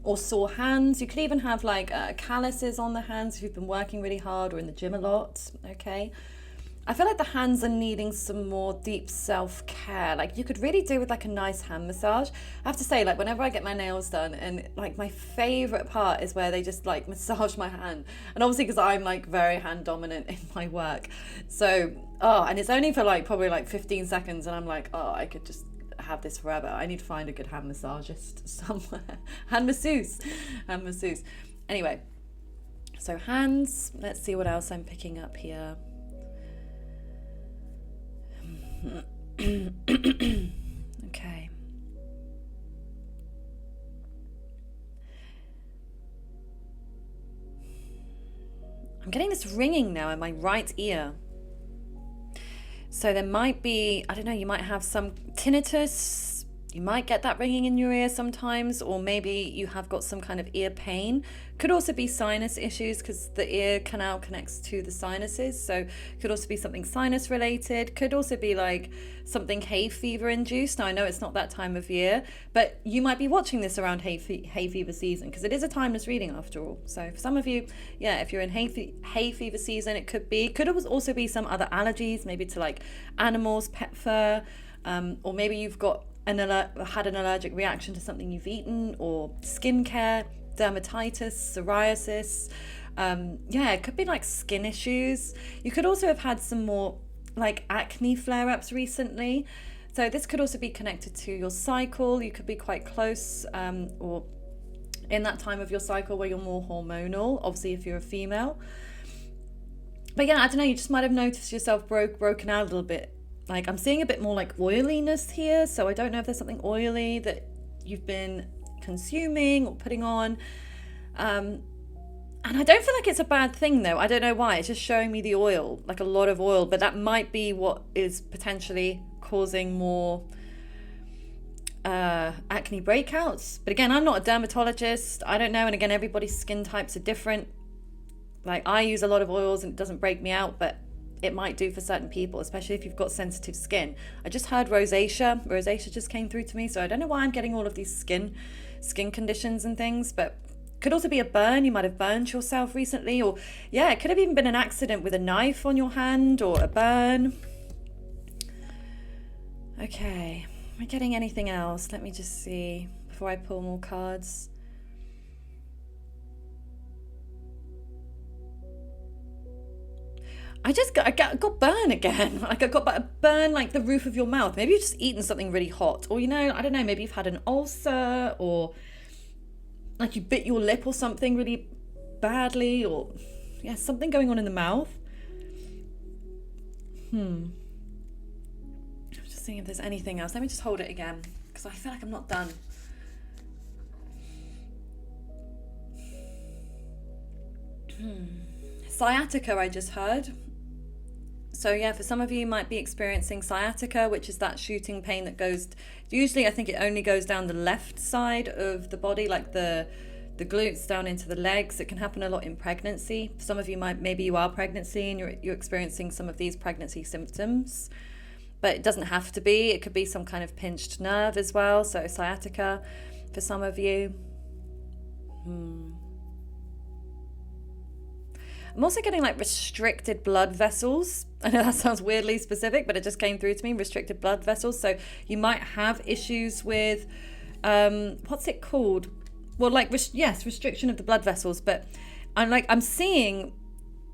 Or sore hands. You could even have like calluses on the hands if you've been working really hard or in the gym a lot. Okay, I feel like the hands are needing some more deep self-care. Like you could really do with like a nice hand massage. I have to say, like whenever I get my nails done, and like my favorite part is where they just like massage my hand. And obviously because I'm like very hand dominant in my work, so and it's only for like probably like 15 seconds, and I'm like, I could just have this forever. I need to find a good hand massagist somewhere. Hand masseuse. Anyway, so hands. Let's see what else I'm picking up here. I'm getting this ringing now in my right ear. So there might be, I don't know, you might have some tinnitus. You might get that ringing in your ear sometimes, or maybe you have got some kind of ear pain. Could also be sinus issues because the ear canal connects to the sinuses. So could also be something sinus related. Could also be like something hay fever induced. Now I know it's not that time of year, but you might be watching this around hay fever season because it is a timeless reading after all. So for some of you, yeah, if you're in hay fever season, it could also be some other allergies, maybe to like animals, pet fur, or maybe you've got had an allergic reaction to something you've eaten, or skincare, dermatitis, psoriasis. It could be like skin issues. You could also have had some more like acne flare-ups recently. So this could also be connected to your cycle. You could be quite close or in that time of your cycle where you're more hormonal, obviously if you're a female. But yeah, I don't know, you just might have noticed yourself broken out a little bit. Like I'm seeing a bit more like oiliness here, so I don't know if there's something oily that you've been consuming or putting on. And I don't feel like it's a bad thing though. I don't know why. It's just showing me the oil, like a lot of oil, but that might be what is potentially causing more acne breakouts. But again, I'm not a dermatologist. I don't know. And again, everybody's skin types are different. Like I use a lot of oils and it doesn't break me out, but it might do for certain people, especially if you've got sensitive skin. I just heard rosacea. Rosacea just came through to me, so I don't know why I'm getting all of these skin conditions and things, but could also be a burn. You might have burned yourself recently, or yeah, it could have even been an accident with a knife on your hand or a burn. Okay, am I getting anything else? Let me just see before I pull more cards. I got burn again. Like I got burn like the roof of your mouth. Maybe you've just eaten something really hot, or I don't know, maybe you've had an ulcer, or like you bit your lip or something really badly, or yeah, something going on in the mouth. I'm just seeing if there's anything else. Let me just hold it again because I feel like I'm not done. Sciatica, I just heard. So yeah, for some of you might be experiencing sciatica, which is that shooting pain that goes, usually I think it only goes down the left side of the body, like the glutes down into the legs. It can happen a lot in pregnancy. Some of you maybe you are pregnancy and you're experiencing some of these pregnancy symptoms, but it doesn't have to be. It could be some kind of pinched nerve as well. So sciatica for some of you. I'm also getting like restricted blood vessels. I know that sounds weirdly specific, but it just came through to me, restricted blood vessels. So you might have issues with, what's it called? Well, like, restriction of the blood vessels, but I'm seeing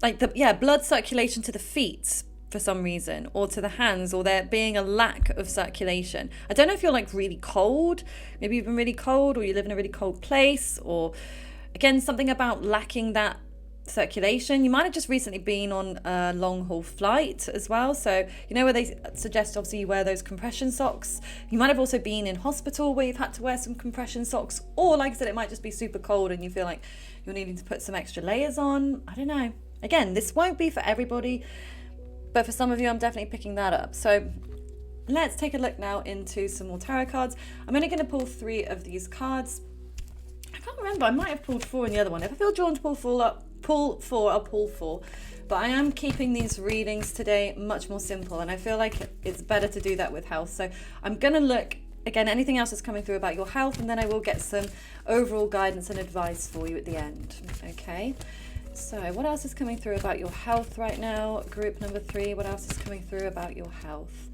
like blood circulation to the feet for some reason, or to the hands, or there being a lack of circulation. I don't know if you're like really cold, maybe you've been really cold, or you live in a really cold place, or again, something about lacking that circulation. You might have just recently been on a long haul flight as well, so where they suggest obviously you wear those compression socks. You might have also been in hospital where you've had to wear some compression socks, or like I said, it might just be super cold and you feel like you're needing to put some extra layers on. I don't know. Again, this won't be for everybody, but for some of you I'm definitely picking that up. So let's take a look now into some more tarot cards. I'm only going to pull 3 of these cards. I can't remember, I might have pulled 4 in the other one. If I feel drawn to pull 4, I'll pull 4. But I am keeping these readings today much more simple, and I feel like it's better to do that with health. So I'm going to look, again, anything else that's coming through about your health, and then I will get some overall guidance and advice for you at the end. Okay, so what else is coming through about your health right now? Group number 3, what else is coming through about your health?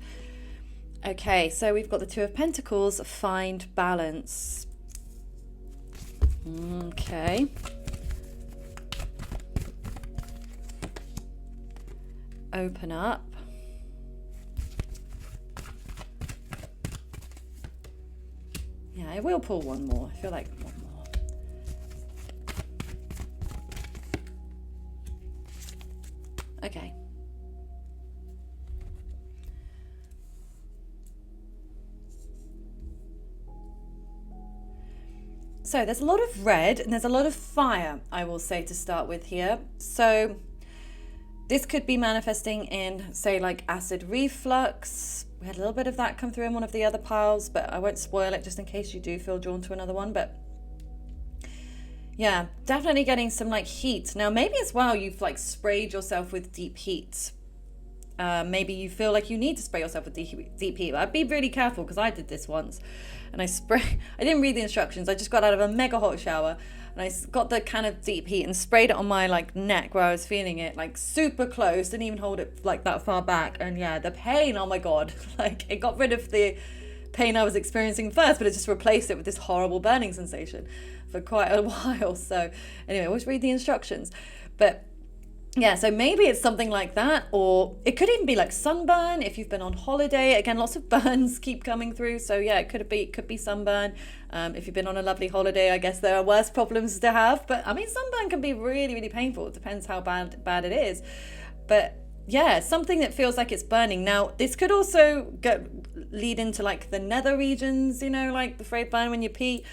Okay, so we've got the 2 of Pentacles, find balance. Okay. Open up. Yeah, I will pull one more. I feel like one more. Okay. So there's a lot of red and there's a lot of fire, I will say, to start with here. So this could be manifesting in, say, like acid reflux. We had a little bit of that come through in one of the other piles, but I won't spoil it just in case you do feel drawn to another one. But yeah, definitely getting some like heat. Now, maybe as well, you've like sprayed yourself with deep heat. Maybe you feel like you need to spray yourself with deep heat. I'd be really careful because I did this once, and I didn't read the instructions. I just got out of a mega hot shower, and I got the can of deep heat and sprayed it on my like neck where I was feeling it like super close. Didn't even hold it like that far back, and yeah, the pain. Oh my god! Like it got rid of the pain I was experiencing first, but it just replaced it with this horrible burning sensation for quite a while. So anyway, always read the instructions, but. Yeah, so maybe it's something like that, or it could even be like sunburn if you've been on holiday. Again, lots of burns keep coming through, so yeah, it could be sunburn. If you've been on a lovely holiday, I guess there are worse problems to have. But I mean, sunburn can be really, really painful. It depends how bad it is. But yeah, something that feels like it's burning. Now, this could also lead into like the nether regions, you know, like the frayed burn when you pee.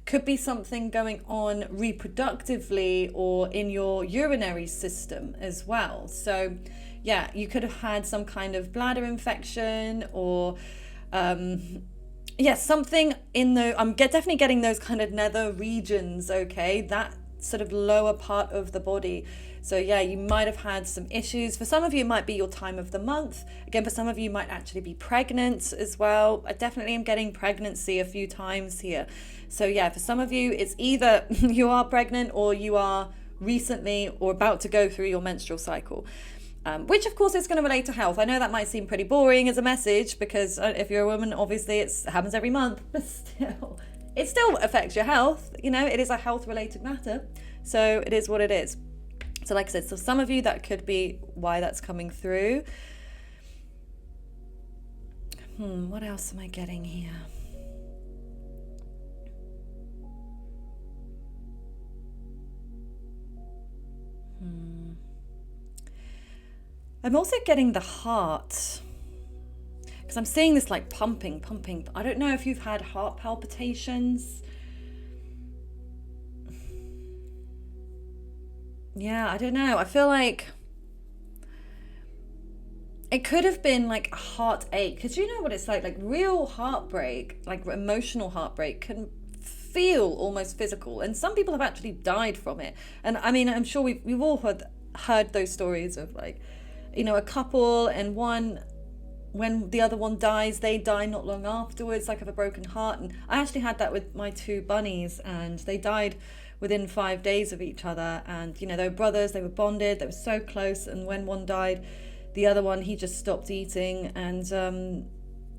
Could be something going on reproductively or in your urinary system as well. So yeah, you could have had some kind of bladder infection or something in the definitely getting those kind of nether regions, okay, that sort of lower part of the body. So yeah, you might have had some issues. For some of you, it might be your time of the month. Again, for some of you, might actually be pregnant as well. I definitely am getting pregnancy a few times here. So yeah, for some of you, it's either you are pregnant or you are recently or about to go through your menstrual cycle. Which of course is going to relate to health. I know that might seem pretty boring as a message because if you're a woman, obviously it happens every month, but still, it still affects your health. You know, it is a health related matter. So it is what it is. So like I said, so some of you, that could be why that's coming through. What else am I getting here? I'm also getting the heart. Because I'm seeing this like pumping. I don't know if you've had heart palpitations. Yeah, I don't know. I feel like it could have been like a heartache. Because you know what it's like real heartbreak, like emotional heartbreak can feel almost physical. And some people have actually died from it. And I mean, I'm sure we've all heard those stories of like, you know, a couple and when the other one dies, they die not long afterwards, like of a broken heart. And I actually had that with my two bunnies, and they died within 5 days of each other. And you know, they were brothers, they were bonded, they were so close. And when one died, the other one, he just stopped eating. And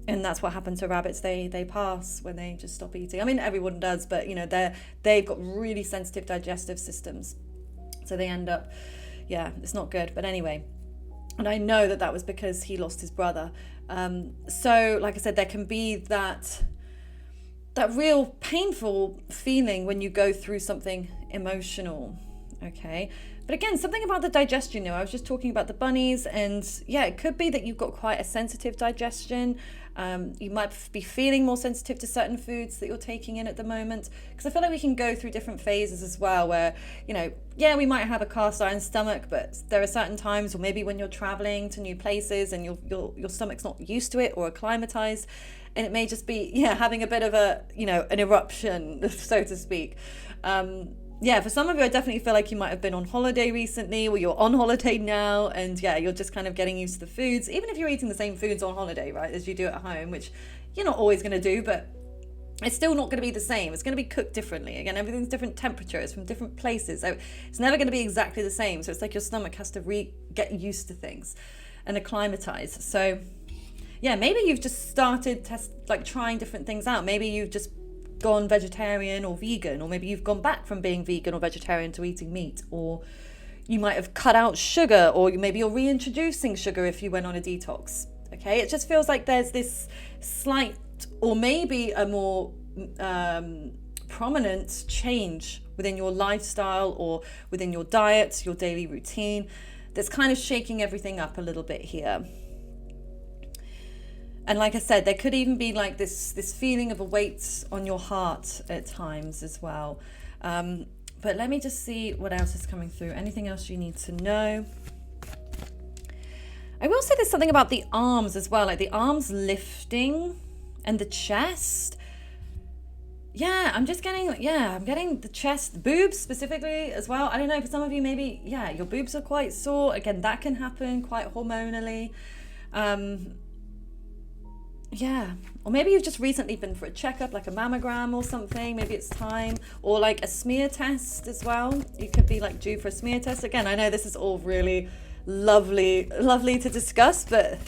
that's what happened to rabbits. They pass when they just stop eating. I mean, everyone does, but you know, they've got really sensitive digestive systems, so they end up, yeah, it's not good. But anyway. And I know that was because he lost his brother. So, like I said, there can be that real painful feeling when you go through something emotional, okay? But again, something about the digestion, you know, I was just talking about the bunnies, and yeah, it could be that you've got quite a sensitive digestion. You might be feeling more sensitive to certain foods that you're taking in at the moment, because I feel like we can go through different phases as well where, you know, yeah, we might have a cast iron stomach, but there are certain times, or maybe when you're traveling to new places and your stomach's not used to it or acclimatized, and it may just be, yeah, having a bit of a, you know, an eruption, so to speak. Yeah, for some of you, I definitely feel like you might have been on holiday recently, or you're on holiday now, and yeah, you're just kind of getting used to the foods, even if you're eating the same foods on holiday, right, as you do at home, which you're not always going to do, but it's still not going to be the same. It's going to be cooked differently. Again, everything's different temperatures from different places, so it's never going to be exactly the same. So it's like your stomach has to get used to things and acclimatize. So yeah, maybe you've just started trying different things out. Maybe you've just gone vegetarian or vegan, or maybe you've gone back from being vegan or vegetarian to eating meat, or you might have cut out sugar, or maybe you're reintroducing sugar if you went on a detox. Okay, it just feels like there's this slight, or maybe a more prominent change within your lifestyle or within your diet, your daily routine, that's kind of shaking everything up a little bit here. And like I said, there could even be like this feeling of a weight on your heart at times as well. But let me just see what else is coming through. Anything else you need to know? I will say there's something about the arms as well, like the arms lifting and the chest. Yeah, I'm getting the chest, the boobs specifically as well. I don't know, for some of you maybe, yeah, your boobs are quite sore. Again, that can happen quite hormonally. Yeah, or maybe you've just recently been for a checkup, like a mammogram or something. Maybe it's time, or like a smear test as well. You could be like due for a smear test. Again, I know this is all really lovely to discuss, but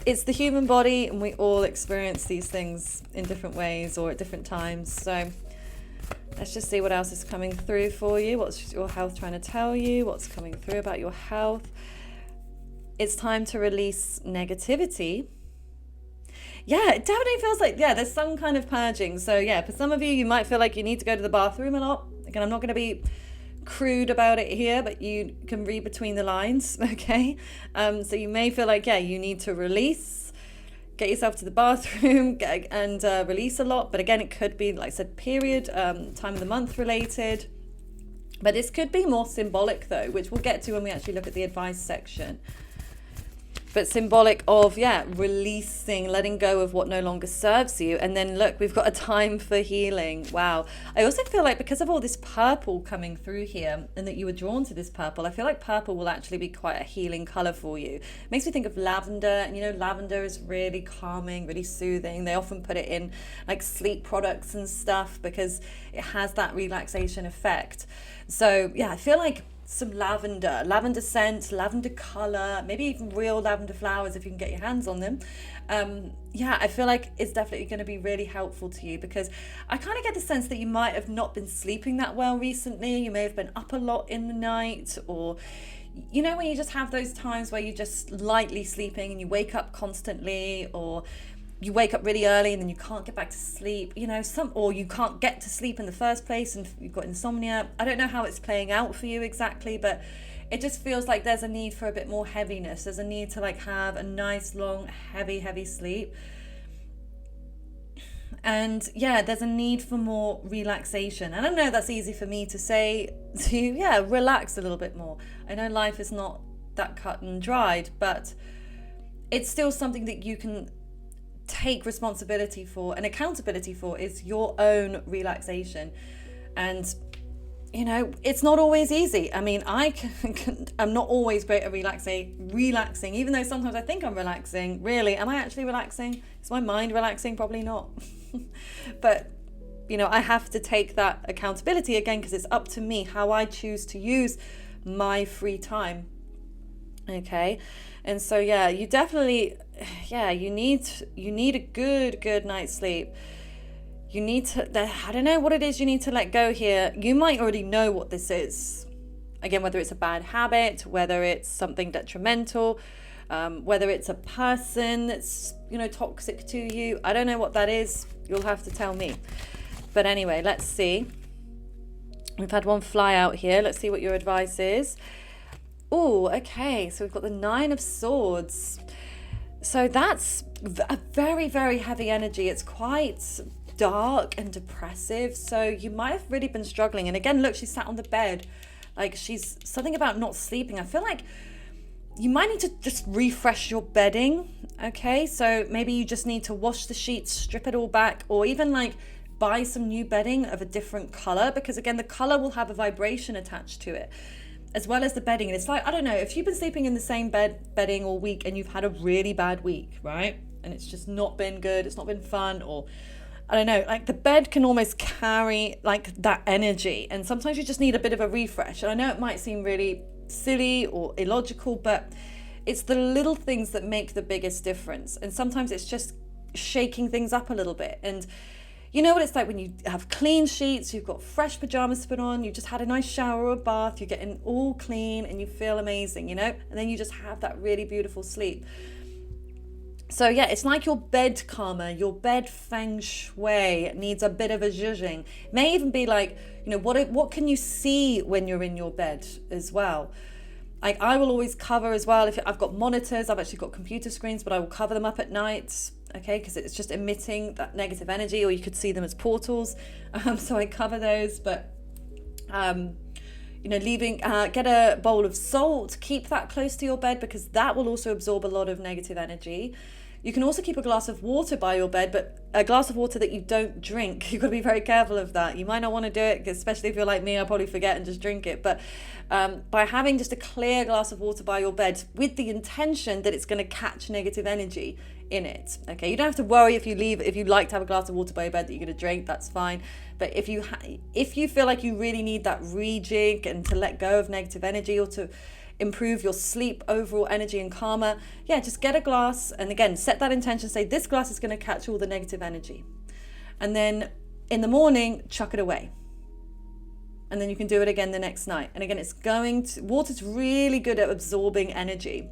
it's the human body and we all experience these things in different ways or at different times. So let's just see what else is coming through for you. What's your health trying to tell you? What's coming through about your health? It's time to release negativity. Yeah, it definitely feels like, yeah, there's some kind of purging. So yeah, for some of you, you might feel like you need to go to the bathroom a lot. Again, I'm not going to be crude about it here, but you can read between the lines, okay? So you may feel like, yeah, you need to release, get yourself to the bathroom and release a lot. But again, it could be, like I said, period, time of the month related. But this could be more symbolic though, which we'll get to when we actually look at the advice section. But symbolic of, yeah, releasing, letting go of what no longer serves you. And then look, we've got a time for healing. Wow. I also feel like because of all this purple coming through here and that you were drawn to this purple, I feel like purple will actually be quite a healing color for you. It makes me think of lavender, and you know, lavender is really calming, really soothing. They often put it in like sleep products and stuff because it has that relaxation effect. So yeah, I feel like some lavender scent, lavender color, maybe even real lavender flowers if you can get your hands on them. Yeah, I feel like it's definitely going to be really helpful to you, because I kind of get the sense that you might have not been sleeping that well recently. You may have been up a lot in the night, or you know, when you just have those times where you're just lightly sleeping and you wake up constantly, or you wake up really early and then you can't get back to sleep, you know, or you can't get to sleep in the first place and you've got insomnia. I don't know how it's playing out for you exactly, but it just feels like there's a need for a bit more heaviness. There's a need to like have a nice, long, heavy sleep. And yeah, there's a need for more relaxation. And I know that's easy for me to say to you, yeah, relax a little bit more. I know life is not that cut and dried, but it's still something that you can take responsibility for and accountability for, is your own relaxation. And you know, it's not always easy. I mean, I'm not always great at relaxing, even though sometimes I think I'm relaxing. Really, am I actually relaxing? Is my mind relaxing? Probably not. But you know, I have to take that accountability again, because it's up to me how I choose to use my free time. Okay. And so yeah, you definitely, yeah, you need a good night's sleep. You need to, I don't know what it is you need to let go here. You might already know what this is. Again, whether it's a bad habit, whether it's something detrimental, whether it's a person that's, you know, toxic to you. I don't know what that is. You'll have to tell me. But anyway, let's see. We've had one fly out here. Let's see what your advice is. Oh, okay. So we've got the 9 of Swords. So that's a very heavy energy. It's quite dark and depressive. So you might have really been struggling. And again, look, she sat on the bed. Like, she's something about not sleeping. I feel like you might need to just refresh your bedding. Okay. So maybe you just need to wash the sheets, strip it all back, or even like buy some new bedding of a different color, because again, the color will have a vibration attached to it, as well as the bedding. And it's like, I don't know, if you've been sleeping in the same bedding all week and you've had a really bad week, right? And it's just not been good, it's not been fun, or I don't know, like the bed can almost carry like that energy. And sometimes you just need a bit of a refresh. And I know it might seem really silly or illogical, but it's the little things that make the biggest difference. And sometimes it's just shaking things up a little bit. And you know what it's like when you have clean sheets, you've got fresh pajamas to put on, you've just had a nice shower or a bath, you're getting all clean and you feel amazing, you know? And then you just have that really beautiful sleep. So yeah, it's like your bed karma, your bed feng shui needs a bit of a zhuzhing. It may even be like, you know, what can you see when you're in your bed as well? Like I will always cover as well. If I've got monitors, I've actually got computer screens, but I will cover them up at night, okay, because it's just emitting that negative energy, or you could see them as portals. So I cover those, but leaving, get a bowl of salt, keep that close to your bed, because that will also absorb a lot of negative energy. You can also keep a glass of water by your bed, but a glass of water that you don't drink. You've got to be very careful of that. You might not want to do it, especially if you're like me, I'll probably forget and just drink it. But by having just a clear glass of water by your bed with the intention that it's going to catch negative energy in it. Okay, you don't have to worry if you like to have a glass of water by your bed that you're going to drink, that's fine. But if you feel like you really need that rejig and to let go of negative energy, or to improve your sleep, overall energy and karma, just get a glass, and again set that intention, say this glass is going to catch all the negative energy, and then in the morning chuck it away, and then you can do it again the next night. And again, water's really good at absorbing energy,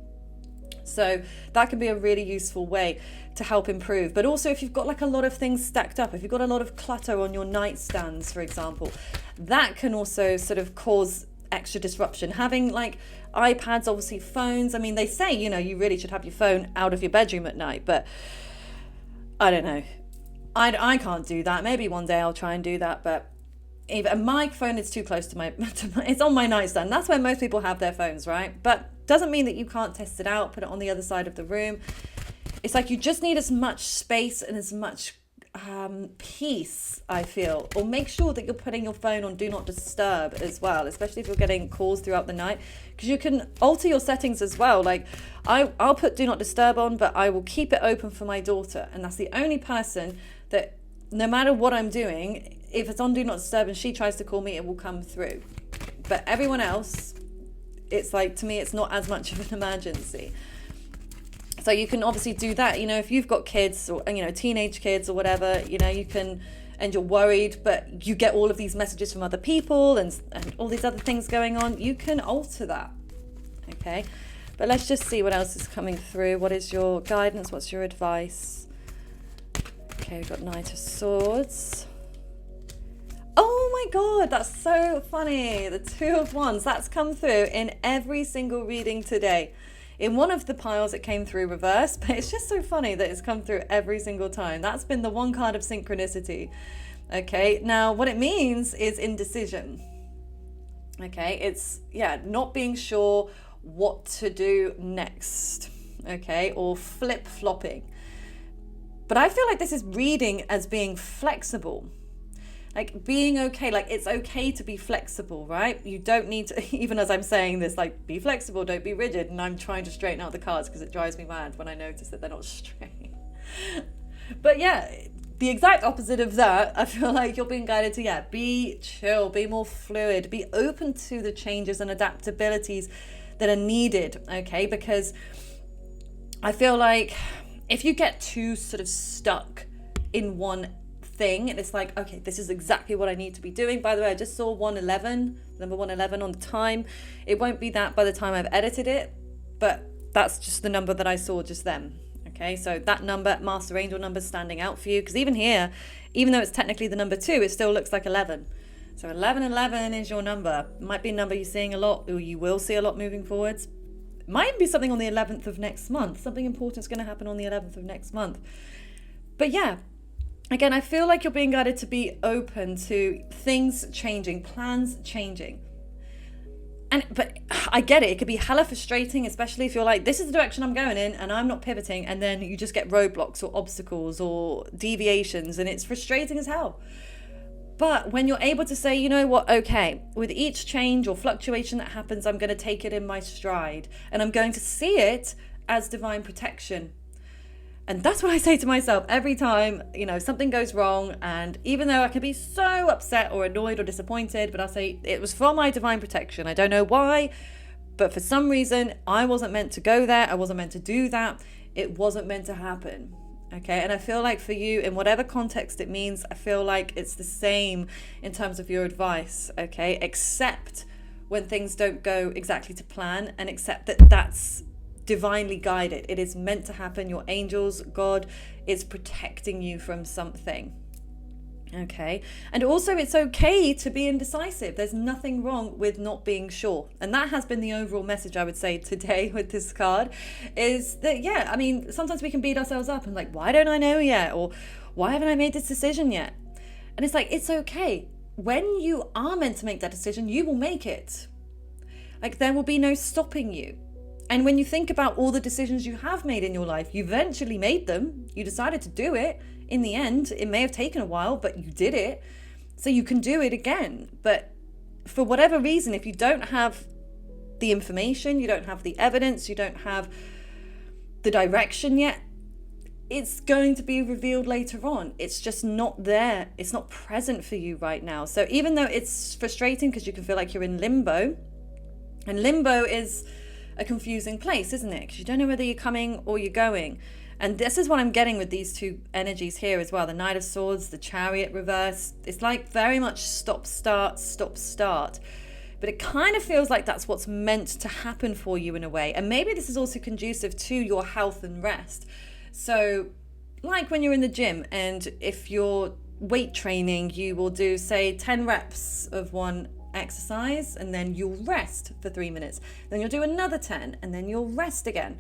so that can be a really useful way to help improve. But also, if you've got like a lot of things stacked up, if you've got a lot of clutter on your nightstands, for example, that can also sort of cause extra disruption. Having like iPads, obviously phones, I mean, they say, you really should have your phone out of your bedroom at night, but I don't know. I can't do that. Maybe one day I'll try and do that, but even my phone is too close to my it's on my nightstand. That's where most people have their phones, right? But doesn't mean that you can't test it out, put it on the other side of the room. It's like you just need as much space and as much peace, I feel. Or make sure that you're putting your phone on do not disturb as well, especially if you're getting calls throughout the night, because you can alter your settings as well. Like I'll put do not disturb on, but I will keep it open for my daughter, and that's the only person that, no matter what I'm doing, if it's on do not disturb and she tries to call me, it will come through. But everyone else, it's like, to me, it's not as much of an emergency. So you can obviously do that, if you've got kids, or teenage kids or whatever, you can, and you're worried, but you get all of these messages from other people and all these other things going on, you can alter that. Okay, but let's just see what else is coming through. What is your guidance? What's your advice? Okay, we've got Knight of Swords. Oh my God, that's so funny. The Two of Wands, that's come through in every single reading today. In one of the piles, it came through reverse, but it's just so funny that it's come through every single time. That's been the one card of synchronicity. Okay, now what it means is indecision. Okay, it's, not being sure what to do next. Okay, or flip-flopping. But I feel like this is reading as being flexible. Like being okay, like it's okay to be flexible, right? You don't need to, even as I'm saying this, like be flexible, don't be rigid. And I'm trying to straighten out the cards because it drives me mad when I notice that they're not straight. But the exact opposite of that, I feel like you're being guided to, be chill, be more fluid, be open to the changes and adaptabilities that are needed, okay? Because I feel like if you get too sort of stuck in one thing, and it's like, okay, this is exactly what I need to be doing. By the way, I just saw number 111 on the time. It won't be that by the time I've edited it, but that's just the number that I saw just then. Okay, so that number, Master Angel number, standing out for you, because even here, even though it's technically the number 2, it still looks like 11. So 1111 is your number. It might be a number you're seeing a lot, or you will see a lot moving forwards. It might be something on the 11th of next month. Something important is going to happen on the 11th of next month. But again, I feel like you're being guided to be open to things changing, plans changing. But I get it. It could be hella frustrating, especially if you're like, this is the direction I'm going in and I'm not pivoting. And then you just get roadblocks or obstacles or deviations, and it's frustrating as hell. But when you're able to say, you know what, okay, with each change or fluctuation that happens, I'm going to take it in my stride and I'm going to see it as divine protection. And that's what I say to myself every time, something goes wrong. And even though I can be so upset or annoyed or disappointed, but I'll say it was for my divine protection. I don't know why, but for some reason, I wasn't meant to go there. I wasn't meant to do that. It wasn't meant to happen. Okay. And I feel like for you, in whatever context it means, I feel like it's the same in terms of your advice. Okay. Accept when things don't go exactly to plan, and accept that that's divinely guided. It is meant to happen. Your angels, God, is protecting you from something. Okay. And also, it's okay to be indecisive. There's nothing wrong with not being sure. And that has been the overall message, I would say, today with this card is that, yeah, I mean, sometimes we can beat ourselves up and like, why don't I know yet? Or why haven't I made this decision yet? And it's like, it's okay. When you are meant to make that decision, you will make it. Like, there will be no stopping you. And when you think about all the decisions you have made in your life, you eventually made them. You decided to do it. In the end, it may have taken a while, but you did it. So you can do it again. But for whatever reason, if you don't have the information, you don't have the evidence, you don't have the direction yet, it's going to be revealed later on. It's just not there. It's not present for you right now. So even though it's frustrating because you can feel like you're in limbo, and limbo is a confusing place, isn't it? Because you don't know whether you're coming or you're going. And this is what I'm getting with these two energies here as well. The Knight of Swords, the Chariot reverse. It's like very much stop, start, stop, start. But it kind of feels like that's what's meant to happen for you in a way. And maybe this is also conducive to your health and rest. So like when you're in the gym and if you're weight training, you will do, say, 10 reps of one exercise and then you'll rest for 3 minutes. Then you'll do another 10 and then you'll rest again.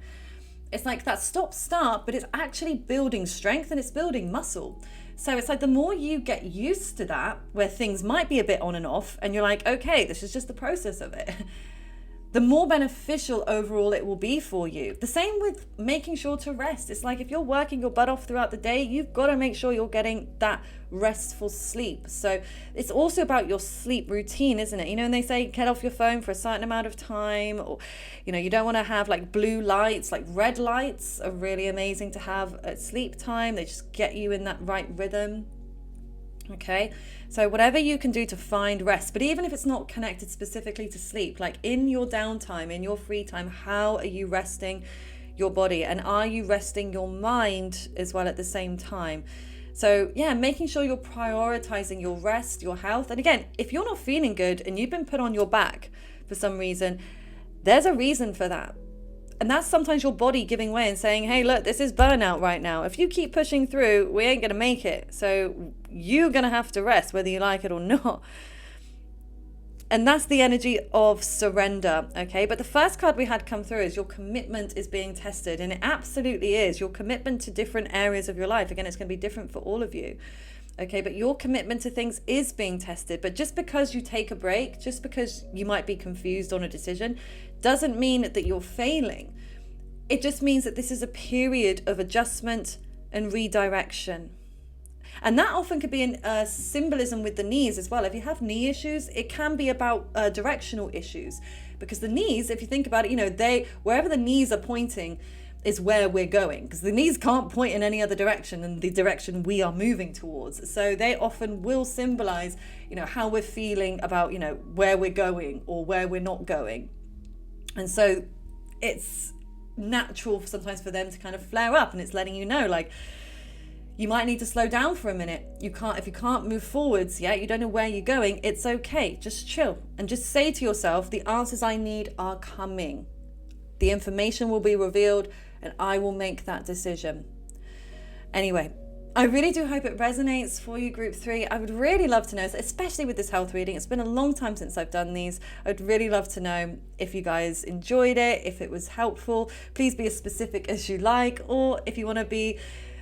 It's like that stop start, but it's actually building strength and it's building muscle. So it's like the more you get used to that, where things might be a bit on and off, and you're like, okay, this is just the process of it, the more beneficial overall it will be for you. The same with making sure to rest. It's like if you're working your butt off throughout the day, you've got to make sure you're getting that restful sleep. So it's also about your sleep routine, isn't it? You know, and they say get off your phone for a certain amount of time, or, you know, you don't want to have like blue lights. Like red lights are really amazing to have at sleep time. They just get you in that right rhythm. Okay, so whatever you can do to find rest, but even if it's not connected specifically to sleep, like in your downtime, in your free time, how are you resting your body, and are you resting your mind as well at the same time? So yeah, making sure you're prioritizing your rest, your health. And again, if you're not feeling good and you've been put on your back for some reason, there's a reason for that. And that's sometimes your body giving way and saying, hey, look, this is burnout right now. If you keep pushing through, we ain't going to make it. So you're going to have to rest, whether you like it or not. And that's the energy of surrender, okay? But the first card we had come through is your commitment is being tested. And it absolutely is. Your commitment to different areas of your life. Again, it's going to be different for all of you. Okay, but your commitment to things is being tested. But just because you take a break, just because you might be confused on a decision, doesn't mean that you're failing. It just means that this is a period of adjustment and redirection. And that often could be a symbolism with the knees as well. If you have knee issues, it can be about directional issues. Because the knees, if you think about it, you know, wherever the knees are pointing is where we're going, because the knees can't point in any other direction than the direction we are moving towards. So they often will symbolize, you know, how we're feeling about, you know, where we're going or where we're not going. And so it's natural sometimes for them to kind of flare up, and it's letting you know, like, you might need to slow down for a minute. If you can't move forwards yet, you don't know where you're going, it's okay. Just chill and just say to yourself, the answers I need are coming. The information will be revealed and I will make that decision. Anyway, I really do hope it resonates for you, Group 3. I would really love to know, especially with this health reading. It's been a long time since I've done these. I'd really love to know if you guys enjoyed it, if it was helpful. Please be as specific as you like, or if you want to be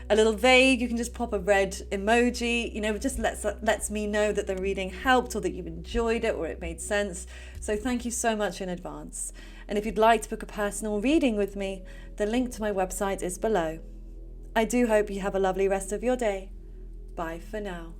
a little vague, you can just pop a red emoji. You know, it just lets me know that the reading helped, or that you enjoyed it, or it made sense. So thank you so much in advance. And if you'd like to book a personal reading with me, the link to my website is below. I do hope you have a lovely rest of your day. Bye for now.